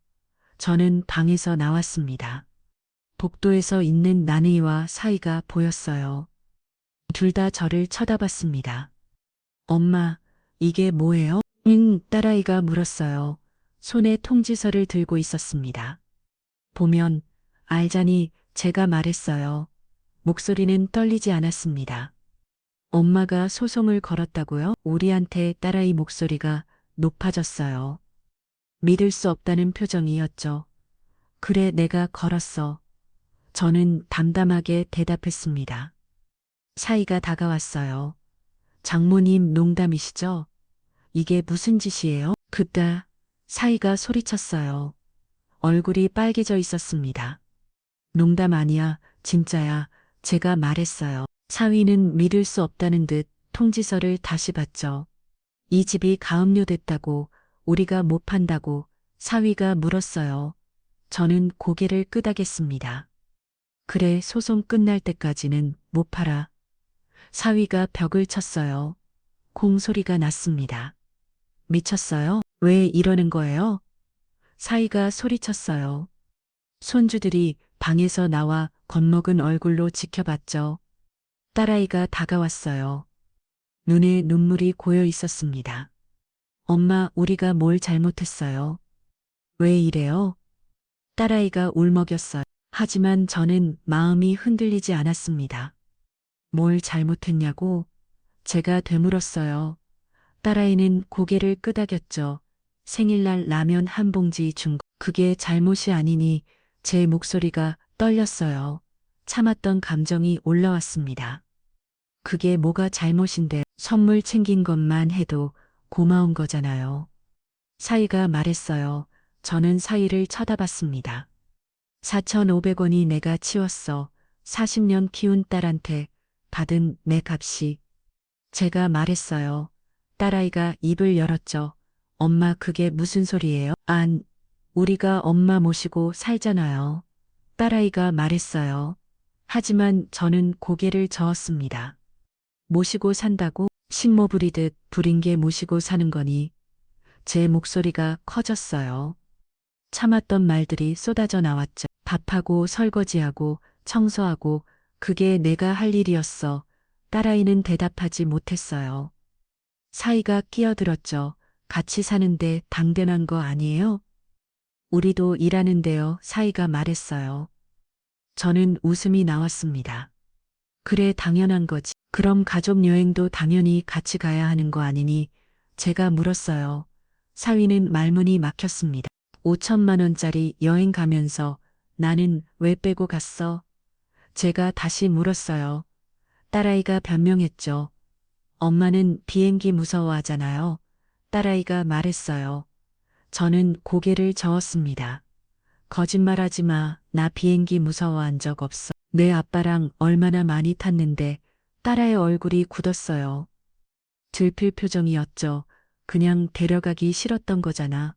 저는 방에서 나왔습니다. 복도에서 있는 나느이와 사위가 보였어요. 둘 다 저를 쳐다봤습니다. 엄마, 이게 뭐예요? 응, 딸아이가 물었어요. 손에 통지서를 들고 있었습니다. 보면 알자니 제가 말했어요. 목소리는 떨리지 않았습니다. 엄마가 소송을 걸었다고요? 우리한테. 딸아이 목소리가 높아졌어요. 믿을 수 없다는 표정이었죠. 그래, 내가 걸었어. 저는 담담하게 대답했습니다. 사위가 다가왔어요. 장모님 농담이시죠? 이게 무슨 짓이에요? 그때 사위가 소리쳤어요. 얼굴이 빨개져 있었습니다. 농담 아니야, 진짜야. 제가 말했어요. 사위는 믿을 수 없다는 듯 통지서를 다시 봤죠. 이 집이 가압류됐다고, 우리가 못 판다고 사위가 물었어요. 저는 고개를 끄덕였습니다. 그래, 소송 끝날 때까지는 못 팔아. 사위가 벽을 쳤어요. 공 소리가 났습니다. 미쳤어요? 왜 이러는 거예요? 사위가 소리쳤어요. 손주들이 방에서 나와 겁먹은 얼굴로 지켜봤죠. 딸아이가 다가왔어요. 눈에 눈물이 고여 있었습니다. 엄마, 우리가 뭘 잘못했어요? 왜 이래요? 딸아이가 울먹였어요. 하지만 저는 마음이 흔들리지 않았습니다. 뭘 잘못했냐고? 제가 되물었어요. 딸아이는 고개를 끄덕였죠. 생일날 라면 한 봉지 준 거. 그게 잘못이 아니니 제 목소리가 떨렸어요. 참았던 감정이 올라왔습니다. 그게 뭐가 잘못인데 선물 챙긴 것만 해도 고마운 거잖아요. 사위가 말했어요. 저는 사위를 쳐다봤습니다. 4,500원이 내가 치웠어. 40년 키운 딸한테 받은 내 값이. 제가 말했어요. 딸아이가 입을 열었죠. 엄마, 그게 무슨 소리예요? 우리가 엄마 모시고 살잖아요. 딸아이가 말했어요. 하지만 저는 고개를 저었습니다. 모시고 산다고? 식모 부리듯 부린 게 모시고 사는 거니. 제 목소리가 커졌어요. 참았던 말들이 쏟아져 나왔죠. 밥하고 설거지하고 청소하고 그게 내가 할 일이었어. 딸아이는 대답하지 못했어요. 사위가 끼어들었죠. 같이 사는데 당연한 거 아니에요? 우리도 일하는데요. 사위가 말했어요. 저는 웃음이 나왔습니다. 그래, 당연한 거지. 그럼 가족 여행도 당연히 같이 가야 하는 거 아니니? 제가 물었어요. 사위는 말문이 막혔습니다. 5천만 원짜리 여행 가면서 나는 왜 빼고 갔어? 제가 다시 물었어요. 딸아이가 변명했죠. 엄마는 비행기 무서워하잖아요. 딸아이가 말했어요. 저는 고개를 저었습니다. 거짓말하지 마. 나 비행기 무서워한 적 없어. 내 아빠랑 얼마나 많이 탔는데. 딸아의 얼굴이 굳었어요. 들필 표정이었죠. 그냥 데려가기 싫었던 거잖아.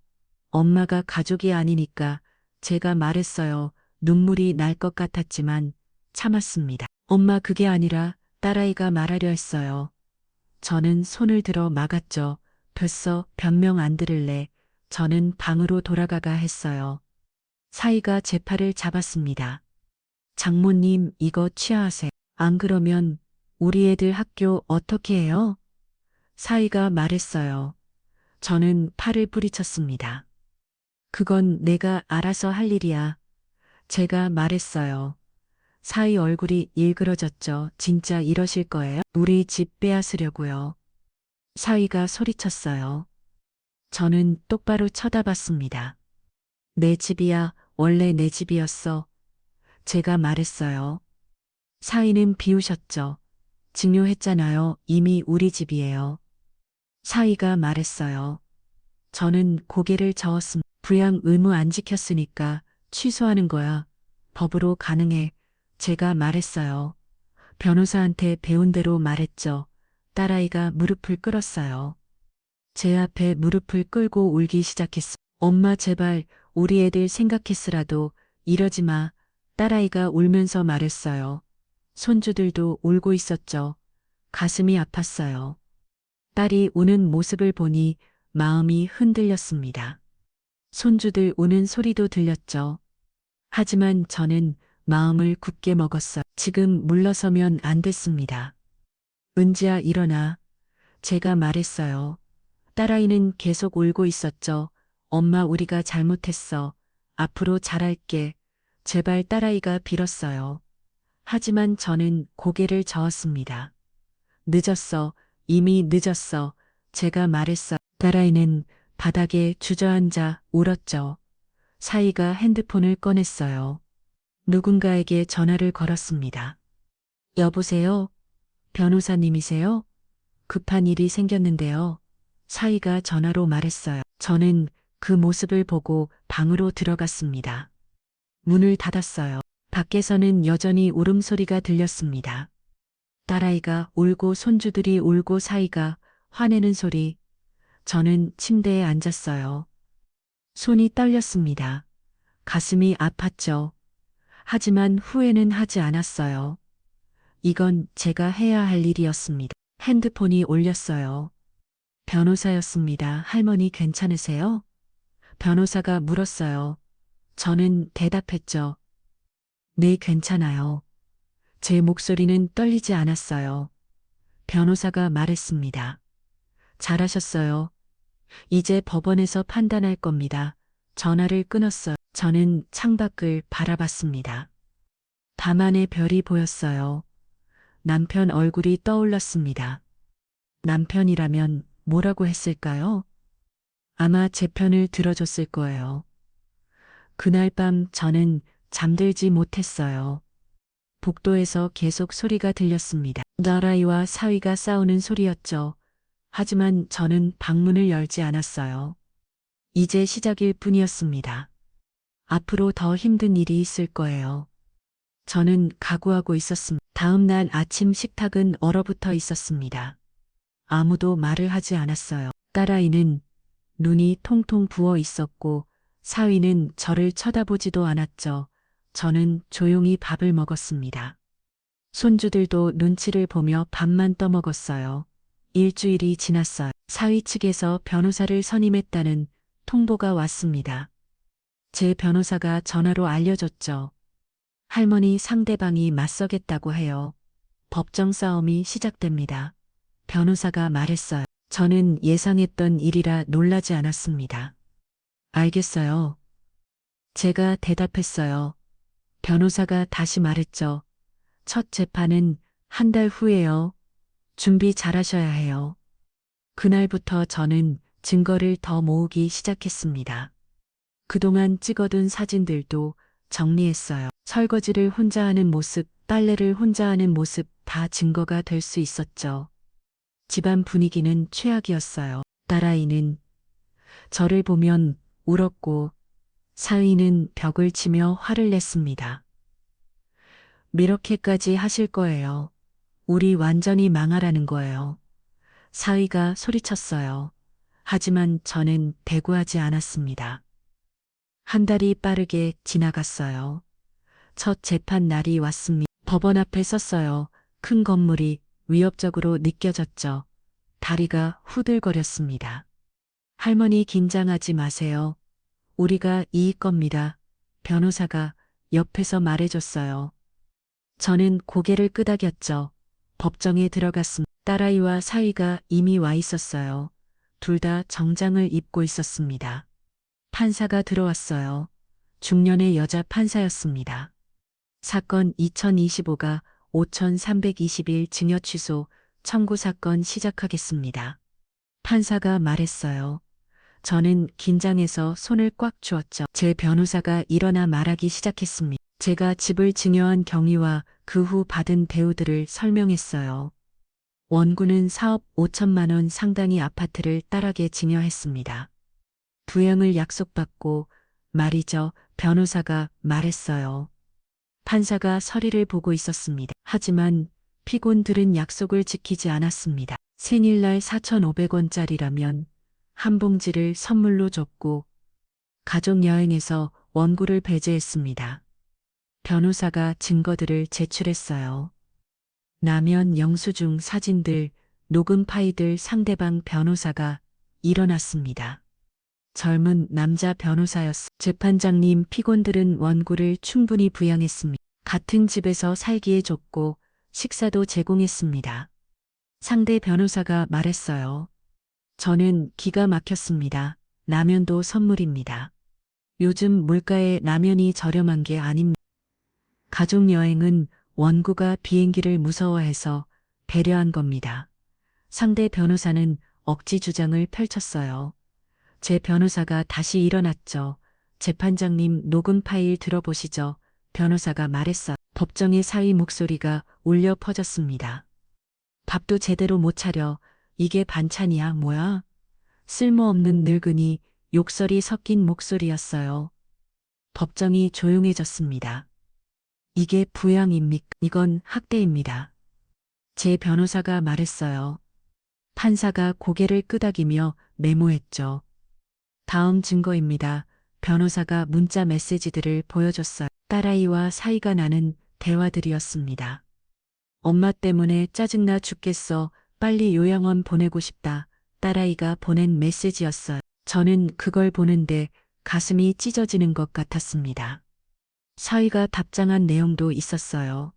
엄마가 가족이 아니니까. 제가 말했어요. 눈물이 날 것 같았지만 참았습니다. 엄마, 그게 아니라 딸아이가 말하려 했어요. 저는 손을 들어 막았죠. 됐어, 변명 안 들을래. 저는 방으로 돌아가가 했어요. 사위가 제 팔을 잡았습니다. 장모님, 이거 취하하세요. 안 그러면 우리 애들 학교 어떻게 해요? 사위가 말했어요. 저는 팔을 뿌리쳤습니다. 그건 내가 알아서 할 일이야. 제가 말했어요. 사위 얼굴이 일그러졌죠. 진짜 이러실 거예요? 우리 집 빼앗으려고요. 사위가 소리쳤어요. 저는 똑바로 쳐다봤습니다. 내 집이야. 원래 내 집이었어. 제가 말했어요. 사위는 비우셨죠. 증여했잖아요. 이미 우리 집이에요. 사위가 말했어요. 저는 고개를 저었습니다. 부양 의무 안 지켰으니까 취소하는 거야. 법으로 가능해. 제가 말했어요. 변호사한테 배운 대로 말했죠. 딸아이가 무릎을 꿇었어요. 제 앞에 무릎을 꿇고 울기 시작했어. 엄마, 제발 우리 애들 생각했으라도 이러지 마. 딸아이가 울면서 말했어요. 손주들도 울고 있었죠. 가슴이 아팠어요. 딸이 우는 모습을 보니 마음이 흔들렸습니다. 손주들 우는 소리도 들렸죠. 하지만 저는 마음을 굳게 먹었어요. 지금 물러서면 안 됐습니다. 은지야, 일어나. 제가 말했어요. 딸아이는 계속 울고 있었죠. 엄마, 우리가 잘못했어. 앞으로 잘할게. 제발, 딸아이가 빌었어요. 하지만 저는 고개를 저었습니다. 늦었어. 이미 늦었어. 제가 말했어. 딸아이는 바닥에 주저앉아 울었죠. 사위가 핸드폰을 꺼냈어요. 누군가에게 전화를 걸었습니다. 여보세요? 변호사님이세요? 급한 일이 생겼는데요. 사위가 전화로 말했어요. 저는 그 모습을 보고 방으로 들어갔습니다. 문을 닫았어요. 밖에서는 여전히 울음소리가 들렸습니다. 딸아이가 울고 손주들이 울고 사위가 화내는 소리. 저는 침대에 앉았어요. 손이 떨렸습니다. 가슴이 아팠죠. 하지만 후회는 하지 않았어요. 이건 제가 해야 할 일이었습니다. 핸드폰이 울렸어요. 변호사였습니다. 할머니 괜찮으세요? 변호사가 물었어요. 저는 대답했죠. 네, 괜찮아요. 제 목소리는 떨리지 않았어요. 변호사가 말했습니다. 잘하셨어요. 이제 법원에서 판단할 겁니다. 전화를 끊었어요. 저는 창밖을 바라봤습니다. 밤하늘 별이 보였어요. 남편 얼굴이 떠올랐습니다. 남편이라면 뭐라고 했을까요? 아마 제 편을 들어줬을 거예요. 그날 밤 저는 잠들지 못했어요. 복도에서 계속 소리가 들렸습니다. 딸아이와 사위가 싸우는 소리였죠. 하지만 저는 방문을 열지 않았어요. 이제 시작일 뿐이었습니다. 앞으로 더 힘든 일이 있을 거예요. 저는 각오하고 있었습니다. 다음 날 아침 식탁은 얼어붙어 있었습니다. 아무도 말을 하지 않았어요. 딸아이는 눈이 통통 부어 있었고 사위는 저를 쳐다보지도 않았죠. 저는 조용히 밥을 먹었습니다. 손주들도 눈치를 보며 밥만 떠먹었어요. 일주일이 지났어요. 사위 측에서 변호사를 선임했다는 통보가 왔습니다. 제 변호사가 전화로 알려줬죠. 할머니 상대방이 맞서겠다고 해요. 법정 싸움이 시작됩니다. 변호사가 말했어요. 저는 예상했던 일이라 놀라지 않았습니다. 알겠어요. 제가 대답했어요. 변호사가 다시 말했죠. 첫 재판은 한 달 후에요. 준비 잘하셔야 해요. 그날부터 저는 증거를 더 모으기 시작했습니다. 그동안 찍어둔 사진들도 정리했어요. 설거지를 혼자 하는 모습, 빨래를 혼자 하는 모습 다 증거가 될 수 있었죠. 집안 분위기는 최악이었어요. 딸아이는 저를 보면 울었고 사위는 벽을 치며 화를 냈습니다. 이렇게까지 하실 거예요. 우리 완전히 망하라는 거예요. 사위가 소리쳤어요. 하지만 저는 대꾸하지 않았습니다. 한 달이 빠르게 지나갔어요. 첫 재판 날이 왔습니다. 법원 앞에 섰어요. 큰 건물이 위협적으로 느껴졌죠. 다리가 후들거렸습니다. 할머니 긴장하지 마세요. 우리가 이길 겁니다. 변호사가 옆에서 말해줬어요. 저는 고개를 끄덕였죠. 법정에 들어갔습니다. 딸아이와 사위가 이미 와 있었어요. 둘 다 정장을 입고 있었습니다. 판사가 들어왔어요. 중년의 여자 판사였습니다. 사건 2025가 5321 증여 취소 청구 사건 시작하겠습니다. 판사가 말했어요. 저는 긴장해서 손을 꽉 쥐었죠. 제 변호사가 일어나 말하기 시작했습니다. 제가 집을 증여한 경위와 그 후 받은 대우들을 설명했어요. 원고는 4억 5천만 원 상당의 아파트를 딸에게 증여했습니다. 부양을 약속받고 말이죠. 변호사가 말했어요. 판사가 서리를 보고 있었습니다. 하지만 피고들은 약속을 지키지 않았습니다. 생일날 4,500원짜리라면 한 봉지를 선물로 줬고 가족여행에서 원고를 배제했습니다. 변호사가 증거들을 제출했어요. 라면 영수증 사진들, 녹음 파일들 상대방 변호사가 일어났습니다. 젊은 남자 변호사였습니다. 재판장님 피고들은 원고를 충분히 부양했습니다. 같은 집에서 살기에 좋고 식사도 제공했습니다. 상대 변호사가 말했어요. 저는 기가 막혔습니다. 라면도 선물입니다. 요즘 물가에 라면이 저렴한 게 아닙니다. 가족여행은 원고가 비행기를 무서워해서 배려한 겁니다. 상대 변호사는 억지 주장을 펼쳤어요. 제 변호사가 다시 일어났죠. 재판장님 녹음 파일 들어보시죠. 변호사가 말했어. 법정의 사위 목소리가 울려 퍼졌습니다. 밥도 제대로 못 차려. 이게 반찬이야, 뭐야? 쓸모없는 늙은이 욕설이 섞인 목소리였어요. 법정이 조용해졌습니다. 이게 부양입니까? 이건 학대입니다. 제 변호사가 말했어요. 판사가 고개를 끄덕이며 메모했죠. 다음 증거입니다. 변호사가 문자 메시지들을 보여줬어요. 딸아이와 사이가 나는 대화들이었습니다. 엄마 때문에 짜증나 죽겠어. 빨리 요양원 보내고 싶다. 딸아이가 보낸 메시지였어요. 저는 그걸 보는데 가슴이 찢어지는 것 같았습니다. 사위가 답장한 내용도 있었어요.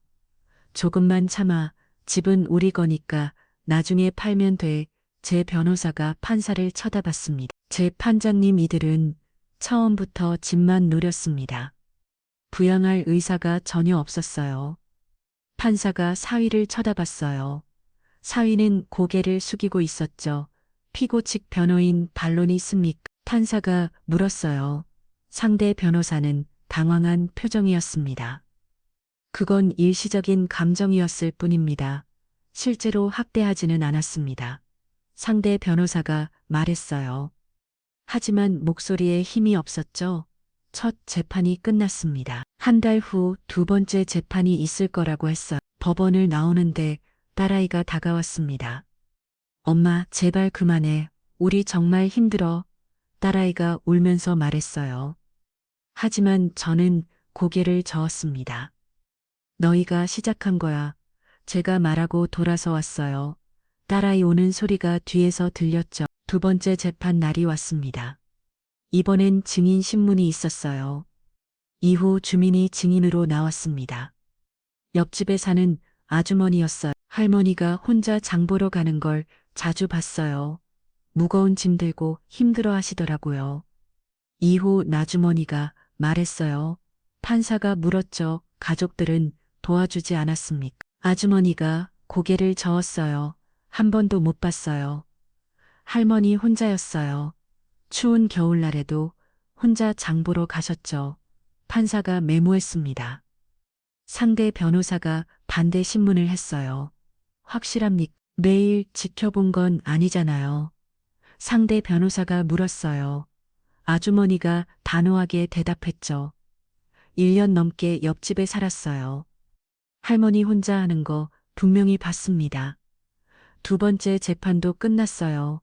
조금만 참아. 집은 우리 거니까 나중에 팔면 돼. 제 변호사가 판사를 쳐다봤습니다. 제 판장님 이들은 처음부터 집만 노렸습니다. 부양할 의사가 전혀 없었어요. 판사가 사위를 쳐다봤어요. 사위는 고개를 숙이고 있었죠. 피고 측 변호인 반론이 있습니까? 판사가 물었어요. 상대 변호사는 당황한 표정이었습니다. 그건 일시적인 감정이었을 뿐입니다. 실제로 학대하지는 않았습니다. 상대 변호사가 말했어요. 하지만 목소리에 힘이 없었죠. 첫 재판이 끝났습니다. 한 달 후 두 번째 재판이 있을 거라고 했어요. 법원을 나오는데 딸아이가 다가왔습니다. 엄마, 제발 그만해. 우리 정말 힘들어. 딸아이가 울면서 말했어요. 하지만 저는 고개를 저었습니다. 너희가 시작한 거야. 제가 말하고 돌아서 왔어요. 딸아이 오는 소리가 뒤에서 들렸죠. 두 번째 재판 날이 왔습니다. 이번엔 증인 신문이 있었어요. 이후 주민이 증인으로 나왔습니다. 옆집에 사는 아주머니였어요. 할머니가 혼자 장 보러 가는 걸 자주 봤어요. 무거운 짐 들고 힘들어 하시더라고요. 이후 나주머니가 말했어요. 판사가 물었죠. 가족들은 도와주지 않았습니까? 아주머니가 고개를 저었어요. 한 번도 못 봤어요. 할머니 혼자였어요. 추운 겨울날에도 혼자 장 보러 가셨죠. 판사가 메모했습니다. 상대 변호사가 반대 신문을 했어요. 확실합니까? 매일 지켜본 건 아니잖아요. 상대 변호사가 물었어요. 아주머니가 단호하게 대답했죠. 1년 넘게 옆집에 살았어요. 할머니 혼자 하는 거 분명히 봤습니다. 두 번째 재판도 끝났어요.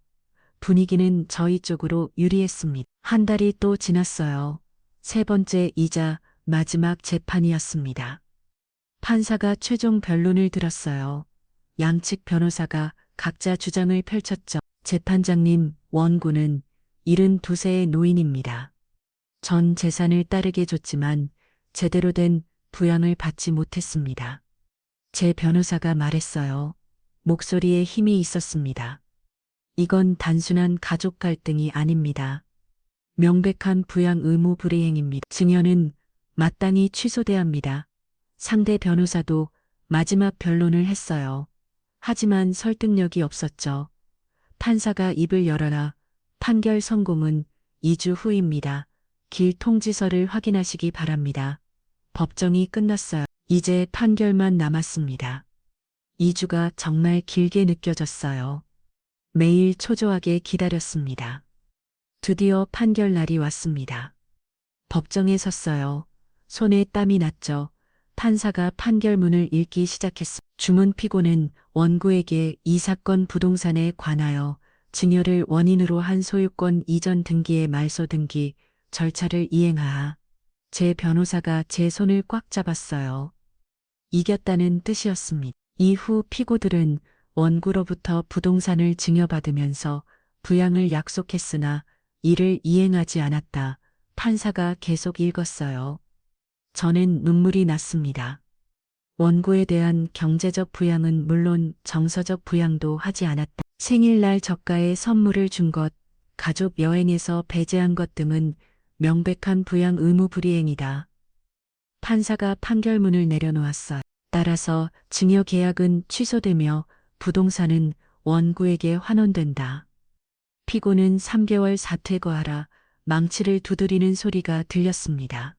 분위기는 저희 쪽으로 유리했습니다. 한 달이 또 지났어요. 세 번째이자 마지막 재판이었습니다. 판사가 최종 변론을 들었어요. 양측 변호사가 각자 주장을 펼쳤죠. 재판장님, 원고는 72세의 노인입니다. 전 재산을 딸에게 줬지만 제대로 된 부양을 받지 못했습니다. 제 변호사가 말했어요. 목소리에 힘이 있었습니다. 이건 단순한 가족 갈등이 아닙니다. 명백한 부양 의무 불이행입니다. 증여는 마땅히 취소돼야 합니다. 상대 변호사도 마지막 변론을 했어요. 하지만 설득력이 없었죠. 판사가 입을 열어라. 판결 선고문 2주 후입니다. 길 통지서를 확인하시기 바랍니다. 법정이 끝났어요. 이제 판결만 남았습니다. 2주가 정말 길게 느껴졌어요. 매일 초조하게 기다렸습니다. 드디어 판결 날이 왔습니다. 법정에 섰어요. 손에 땀이 났죠. 판사가 판결문을 읽기 시작했습니다. 주문 피고는 원고에게 이 사건 부동산에 관하여 증여를 원인으로 한 소유권 이전 등기의 말소 등기 절차를 이행하하. 제 변호사가 제 손을 꽉 잡았어요. 이겼다는 뜻이었습니다. 이후 피고들은 원고로부터 부동산을 증여받으면서 부양을 약속했으나 이를 이행하지 않았다. 판사가 계속 읽었어요. 저는 눈물이 났습니다. 원고에 대한 경제적 부양은 물론 정서적 부양도 하지 않았다. 생일날 저가의 선물을 준 것, 가족 여행에서 배제한 것 등은 명백한 부양 의무 불이행이다. 판사가 판결문을 내려놓았어요. 따라서 증여 계약은 취소되며 부동산은 원고에게 환원된다. 피고는 3개월 사퇴거하라 망치를 두드리는 소리가 들렸습니다.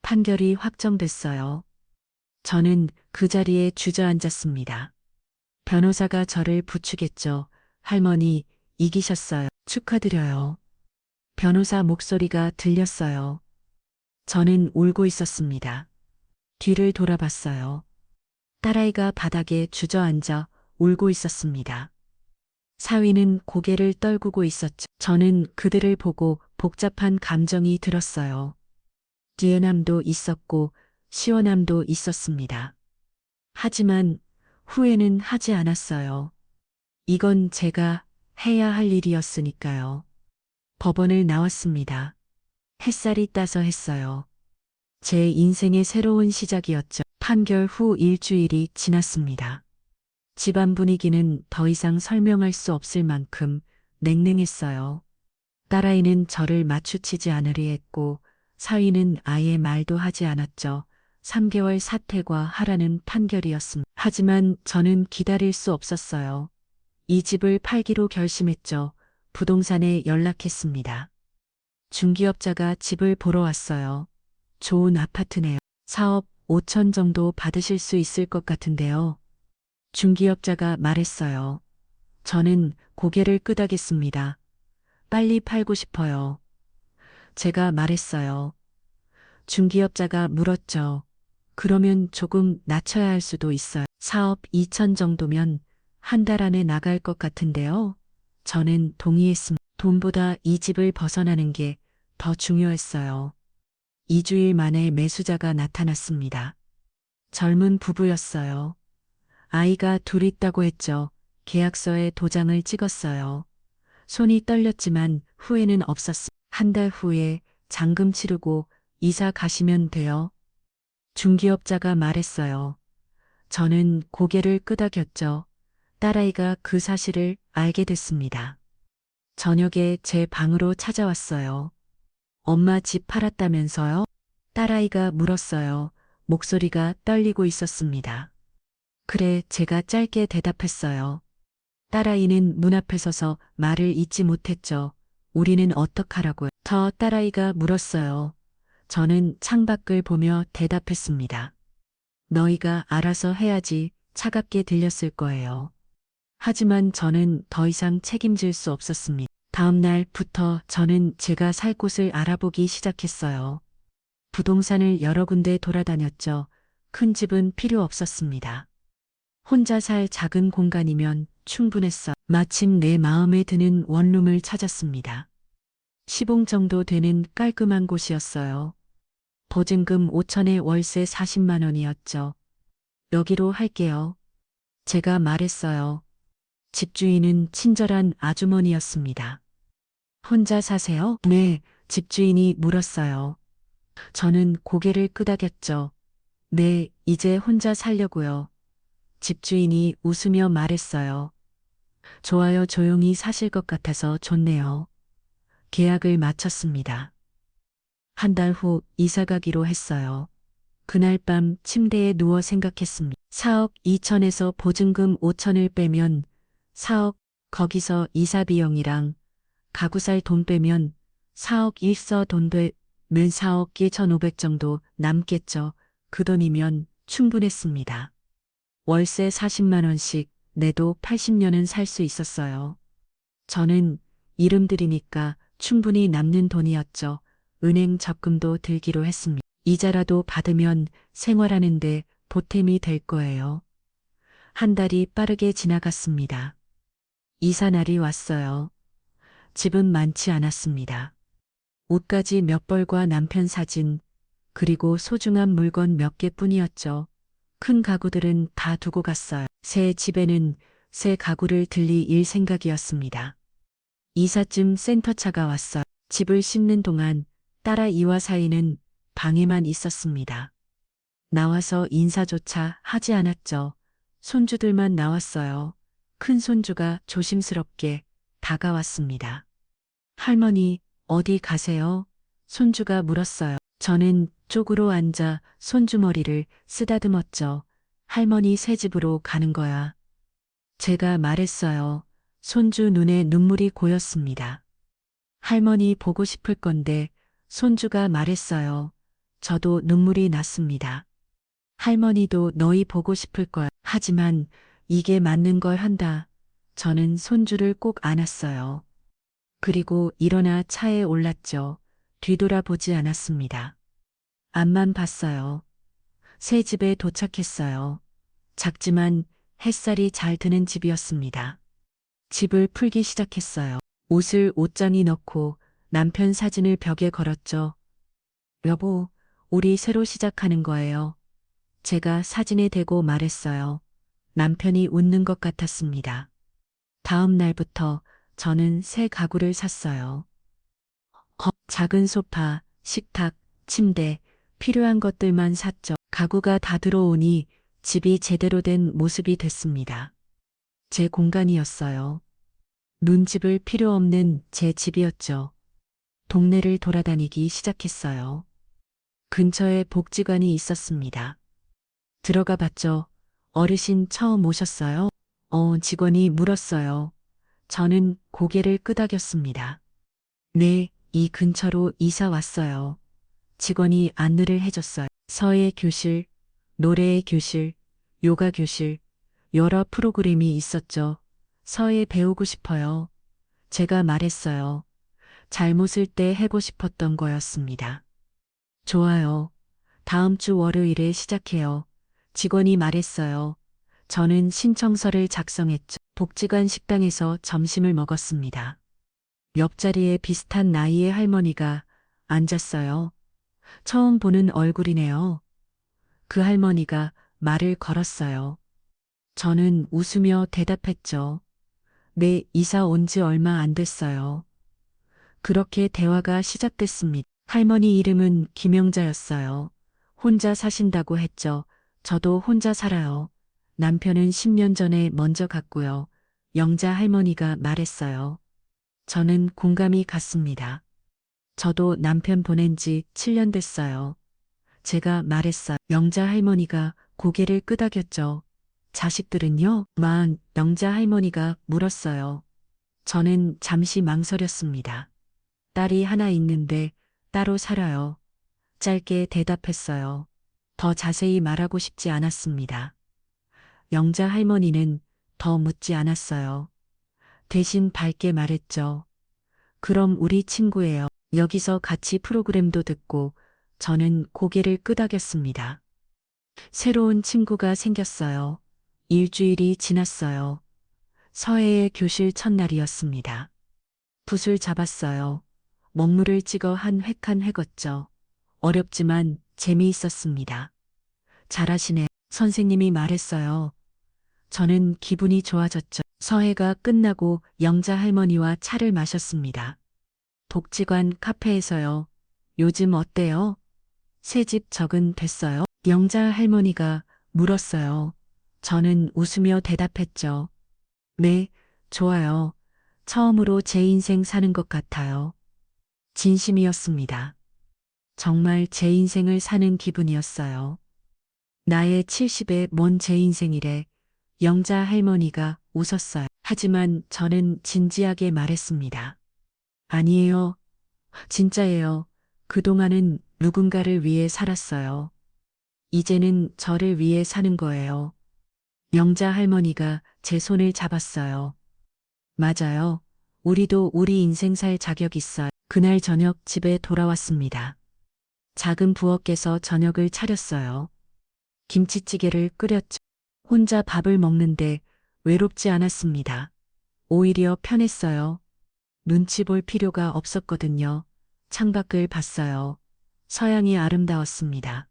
판결이 확정됐어요. 저는 그 자리에 주저앉았습니다. 변호사가 저를 부추겼죠. 할머니, 이기셨어요. 축하드려요. 변호사 목소리가 들렸어요. 저는 울고 있었습니다. 뒤를 돌아봤어요. 딸아이가 바닥에 주저앉아 울고 있었습니다. 사위는 고개를 떨구고 있었죠. 저는 그들을 보고 복잡한 감정이 들었어요. 뒤에남도 있었고 시원함도 있었습니다. 하지만 후회는 하지 않았어요. 이건 제가 해야 할 일이었으니까요. 법원을 나왔습니다. 햇살이 따서 했어요. 제 인생의 새로운 시작이었죠. 판결 후 일주일이 지났습니다. 집안 분위기는 더 이상 설명할 수 없을 만큼 냉랭했어요. 딸아이는 저를 마주치지 않으려 했고 사위는 아예 말도 하지 않았죠. 3개월 사퇴과 하라는 판결이었습니다. 하지만 저는 기다릴 수 없었어요. 이 집을 팔기로 결심했죠. 부동산에 연락했습니다. 중개업자가 집을 보러 왔어요. 좋은 아파트네요. 4억 5천 정도 받으실 수 있을 것 같은데요. 중개업자가 말했어요. 저는 고개를 끄덕였습니다. 빨리 팔고 싶어요. 제가 말했어요. 중개업자가 물었죠. 그러면 조금 낮춰야 할 수도 있어요. 4억 2천 정도면 한 달 안에 나갈 것 같은데요. 저는 동의했습니다. 돈보다 이 집을 벗어나는 게 더 중요했어요. 2주일 만에 매수자가 나타났습니다. 젊은 부부였어요. 아이가 둘 있다고 했죠. 계약서에 도장을 찍었어요. 손이 떨렸지만 후회는 없었습니다. 한 달 후에 잔금 치르고 이사 가시면 돼요. 중개업자가 말했어요. 저는 고개를 끄덕였죠. 딸아이가 그 사실을 알게 됐습니다. 저녁에 제 방으로 찾아왔어요. 엄마 집 팔았다면서요? 딸아이가 물었어요. 목소리가 떨리고 있었습니다. 그래, 제가 짧게 대답했어요. 딸아이는 문 앞에 서서 말을 잇지 못했죠. 우리는 어떡하라고요? 더 딸아이가 물었어요. 저는 창밖을 보며 대답했습니다. 너희가 알아서 해야지. 차갑게 들렸을 거예요. 하지만 저는 더 이상 책임질 수 없었습니다. 다음 날부터 저는 제가 살 곳을 알아보기 시작했어요. 부동산을 여러 군데 돌아다녔죠. 큰 집은 필요 없었습니다. 혼자 살 작은 공간이면 충분했어. 마침 내 마음에 드는 원룸을 찾았습니다. 시봉 정도 되는 깔끔한 곳이었어요. 보증금 5천에 월세 40만 원이었죠. 여기로 할게요. 제가 말했어요. 집주인은 친절한 아주머니였습니다. 혼자 사세요? 네, 집주인이 물었어요. 저는 고개를 끄덕였죠. 네, 이제 혼자 살려고요. 집주인이 웃으며 말했어요. 좋아요, 조용히 사실 것 같아서 좋네요. 계약을 마쳤습니다. 한 달 후 이사 가기로 했어요. 그날 밤 침대에 누워 생각했습니다. 4억 2천에서 보증금 5천을 빼면 4억, 거기서 이사 비용이랑 가구 살 돈 빼면 4억 1서 돈 되면 4억 1,500 정도 남겠죠. 그 돈이면 충분했습니다. 월세 40만 원씩 내도 80년은 살 수 있었어요. 저는 이름 들이니까 충분히 남는 돈이었죠. 은행 적금도 들기로 했습니다. 이자라도 받으면 생활하는데 보탬이 될 거예요. 한 달이 빠르게 지나갔습니다. 이사 날이 왔어요. 집은 많지 않았습니다. 옷가지 몇 벌과 남편 사진, 그리고 소중한 물건 몇 개뿐이었죠. 큰 가구들은 다 두고 갔어요. 새 집에는 새 가구를 들릴 생각이었습니다. 이삿짐 센터차가 왔어요. 집을 씻는 동안 딸아이와 사이는 방에만 있었습니다. 나와서 인사조차 하지 않았죠. 손주들만 나왔어요. 큰 손주가 조심스럽게 다가왔습니다. 할머니, 어디 가세요? 손주가 물었어요. 저는 쪽으로 앉아 손주 머리를 쓰다듬었죠. 할머니 새 집으로 가는 거야. 제가 말했어요. 손주 눈에 눈물이 고였습니다. 할머니 보고 싶을 건데 손주가 말했어요. 저도 눈물이 났습니다. 할머니도 너희 보고 싶을 거야. 하지만 이게 맞는 걸 한다. 저는 손주를 꼭 안았어요. 그리고 일어나 차에 올랐죠. 뒤돌아보지 않았습니다. 앞만 봤어요. 새 집에 도착했어요. 작지만 햇살이 잘 드는 집이었습니다. 집을 풀기 시작했어요. 옷을 옷장에 넣고 남편 사진을 벽에 걸었죠. 여보, 우리 새로 시작하는 거예요. 제가 사진에 대고 말했어요. 남편이 웃는 것 같았습니다. 다음 날부터 저는 새 가구를 샀어요. 작은 소파, 식탁, 침대, 필요한 것들만 샀죠. 가구가 다 들어오니 집이 제대로 된 모습이 됐습니다. 제 공간이었어요. 눈집을 필요 없는 제 집이었죠. 동네를 돌아다니기 시작했어요. 근처에 복지관이 있었습니다. 들어가 봤죠. 어르신 처음 오셨어요? 직원이 물었어요. 저는 고개를 끄덕였습니다. 네, 이 근처로 이사 왔어요. 직원이 안내를 해줬어요. 서예 교실, 노래의 교실, 요가 교실, 여러 프로그램이 있었죠. 서예 배우고 싶어요. 제가 말했어요. 잘못을 때 해고 싶었던 거였습니다. 좋아요. 다음 주 월요일에 시작해요. 직원이 말했어요. 저는 신청서를 작성했죠. 복지관 식당에서 점심을 먹었습니다. 옆자리에 비슷한 나이의 할머니가 앉았어요. 처음 보는 얼굴이네요. 그 할머니가 말을 걸었어요. 저는 웃으며 대답했죠. 네, 이사 온 지 얼마 안 됐어요. 그렇게 대화가 시작됐습니다. 할머니 이름은 김영자였어요. 혼자 사신다고 했죠. 저도 혼자 살아요. 남편은 10년 전에 먼저 갔고요. 영자 할머니가 말했어요. 저는 공감이 갔습니다. 저도 남편 보낸 지 7년 됐어요. 제가 말했어요. 영자 할머니가 고개를 끄덕였죠. 자식들은요? 영자 할머니가 물었어요. 저는 잠시 망설였습니다. 딸이 하나 있는데 따로 살아요. 짧게 대답했어요. 더 자세히 말하고 싶지 않았습니다. 영자 할머니는 더 묻지 않았어요. 대신 밝게 말했죠. 그럼 우리 친구예요. 여기서 같이 프로그램도 듣고 저는 고개를 끄덕였습니다. 새로운 친구가 생겼어요. 일주일이 지났어요. 서해의 교실 첫날이었습니다. 붓을 잡았어요. 먹물을 찍어 한 획 한 획 걷죠. 어렵지만 재미있었습니다. 잘하시네. 선생님이 말했어요. 저는 기분이 좋아졌죠. 서해가 끝나고 영자 할머니와 차를 마셨습니다. 복지관 카페에서요. 요즘 어때요? 새 집 적응 됐어요? 영자 할머니가 물었어요. 저는 웃으며 대답했죠. 네, 좋아요. 처음으로 제 인생 사는 것 같아요. 진심이었습니다. 정말 제 인생을 사는 기분이었어요. 나의 70에 뭔 제 인생이래. 영자 할머니가 웃었어요. 하지만 저는 진지하게 말했습니다. 아니에요. 진짜예요. 그동안은 누군가를 위해 살았어요. 이제는 저를 위해 사는 거예요. 영자 할머니가 제 손을 잡았어요. 맞아요. 우리도 우리 인생 살 자격 있어요. 그날 저녁 집에 돌아왔습니다. 작은 부엌에서 저녁을 차렸어요. 김치찌개를 끓였죠. 혼자 밥을 먹는데 외롭지 않았습니다. 오히려 편했어요. 눈치 볼 필요가 없었거든요. 창밖을 봤어요. 서양이 아름다웠습니다.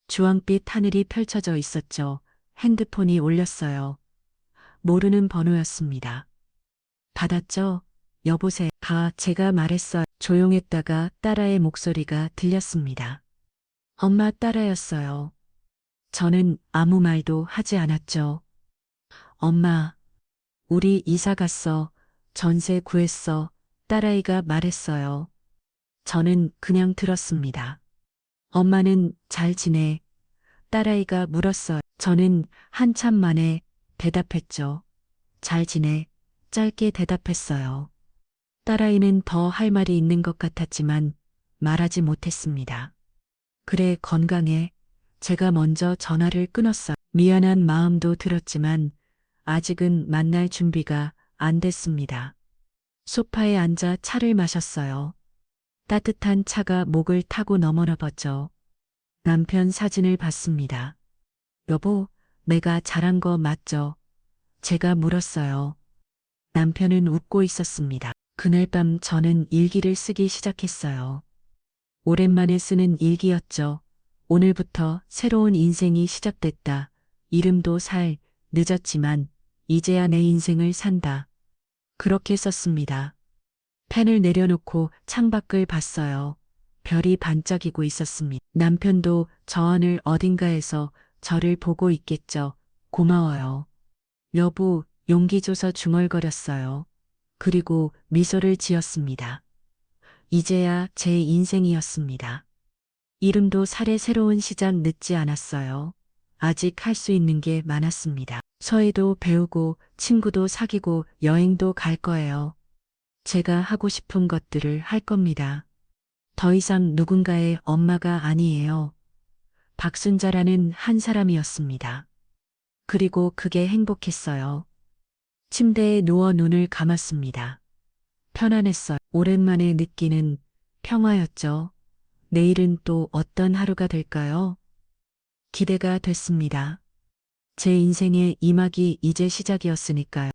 주황빛 하늘이 펼쳐져 있었죠. 핸드폰이 울렸어요. 모르는 번호였습니다. 받았죠? 여보세요. 제가 말했어요. 조용했다가 딸아의 목소리가 들렸습니다. 엄마 딸아였어요. 저는 아무 말도 하지 않았죠. 엄마, 우리 이사 갔어. 전세 구했어. 딸아이가 말했어요. 저는 그냥 들었습니다. 엄마는 잘 지내? 딸아이가 물었어요. 저는 한참 만에 대답했죠. 잘 지내. 짧게 대답했어요. 딸아이는 더 할 말이 있는 것 같았지만 말하지 못했습니다. 그래, 건강해. 제가 먼저 전화를 끊었어요. 미안한 마음도 들었지만 아직은 만날 준비가 안 됐습니다. 소파에 앉아 차를 마셨어요. 따뜻한 차가 목을 타고 넘어버렸죠. 남편 사진을 봤습니다. 여보, 내가 잘한 거 맞죠? 제가 물었어요. 남편은 웃고 있었습니다. 그날 밤 저는 일기를 쓰기 시작했어요. 오랜만에 쓰는 일기였죠. 오늘부터 새로운 인생이 시작됐다. 이름도 늦었지만 이제야 내 인생을 산다. 그렇게 썼습니다. 펜을 내려놓고 창밖을 봤어요. 별이 반짝이고 있었습니다. 남편도 저 하늘 어딘가에서 저를 보고 있겠죠. 고마워요. 여보, 용기 줘서 중얼거렸어요. 그리고 미소를 지었습니다. 이제야 제 인생이었습니다. 이름도 살의 새로운 시작 늦지 않았어요. 아직 할 수 있는 게 많았습니다. 서예도 배우고 친구도 사귀고 여행도 갈 거예요. 제가 하고 싶은 것들을 할 겁니다. 더 이상 누군가의 엄마가 아니에요. 박순자라는 한 사람이었습니다. 그리고 그게 행복했어요. 침대에 누워 눈을 감았습니다. 편안했어요. 오랜만에 느끼는 평화였죠. 내일은 또 어떤 하루가 될까요? 기대가 됐습니다. 제 인생의 이막이 이제 시작이었으니까요.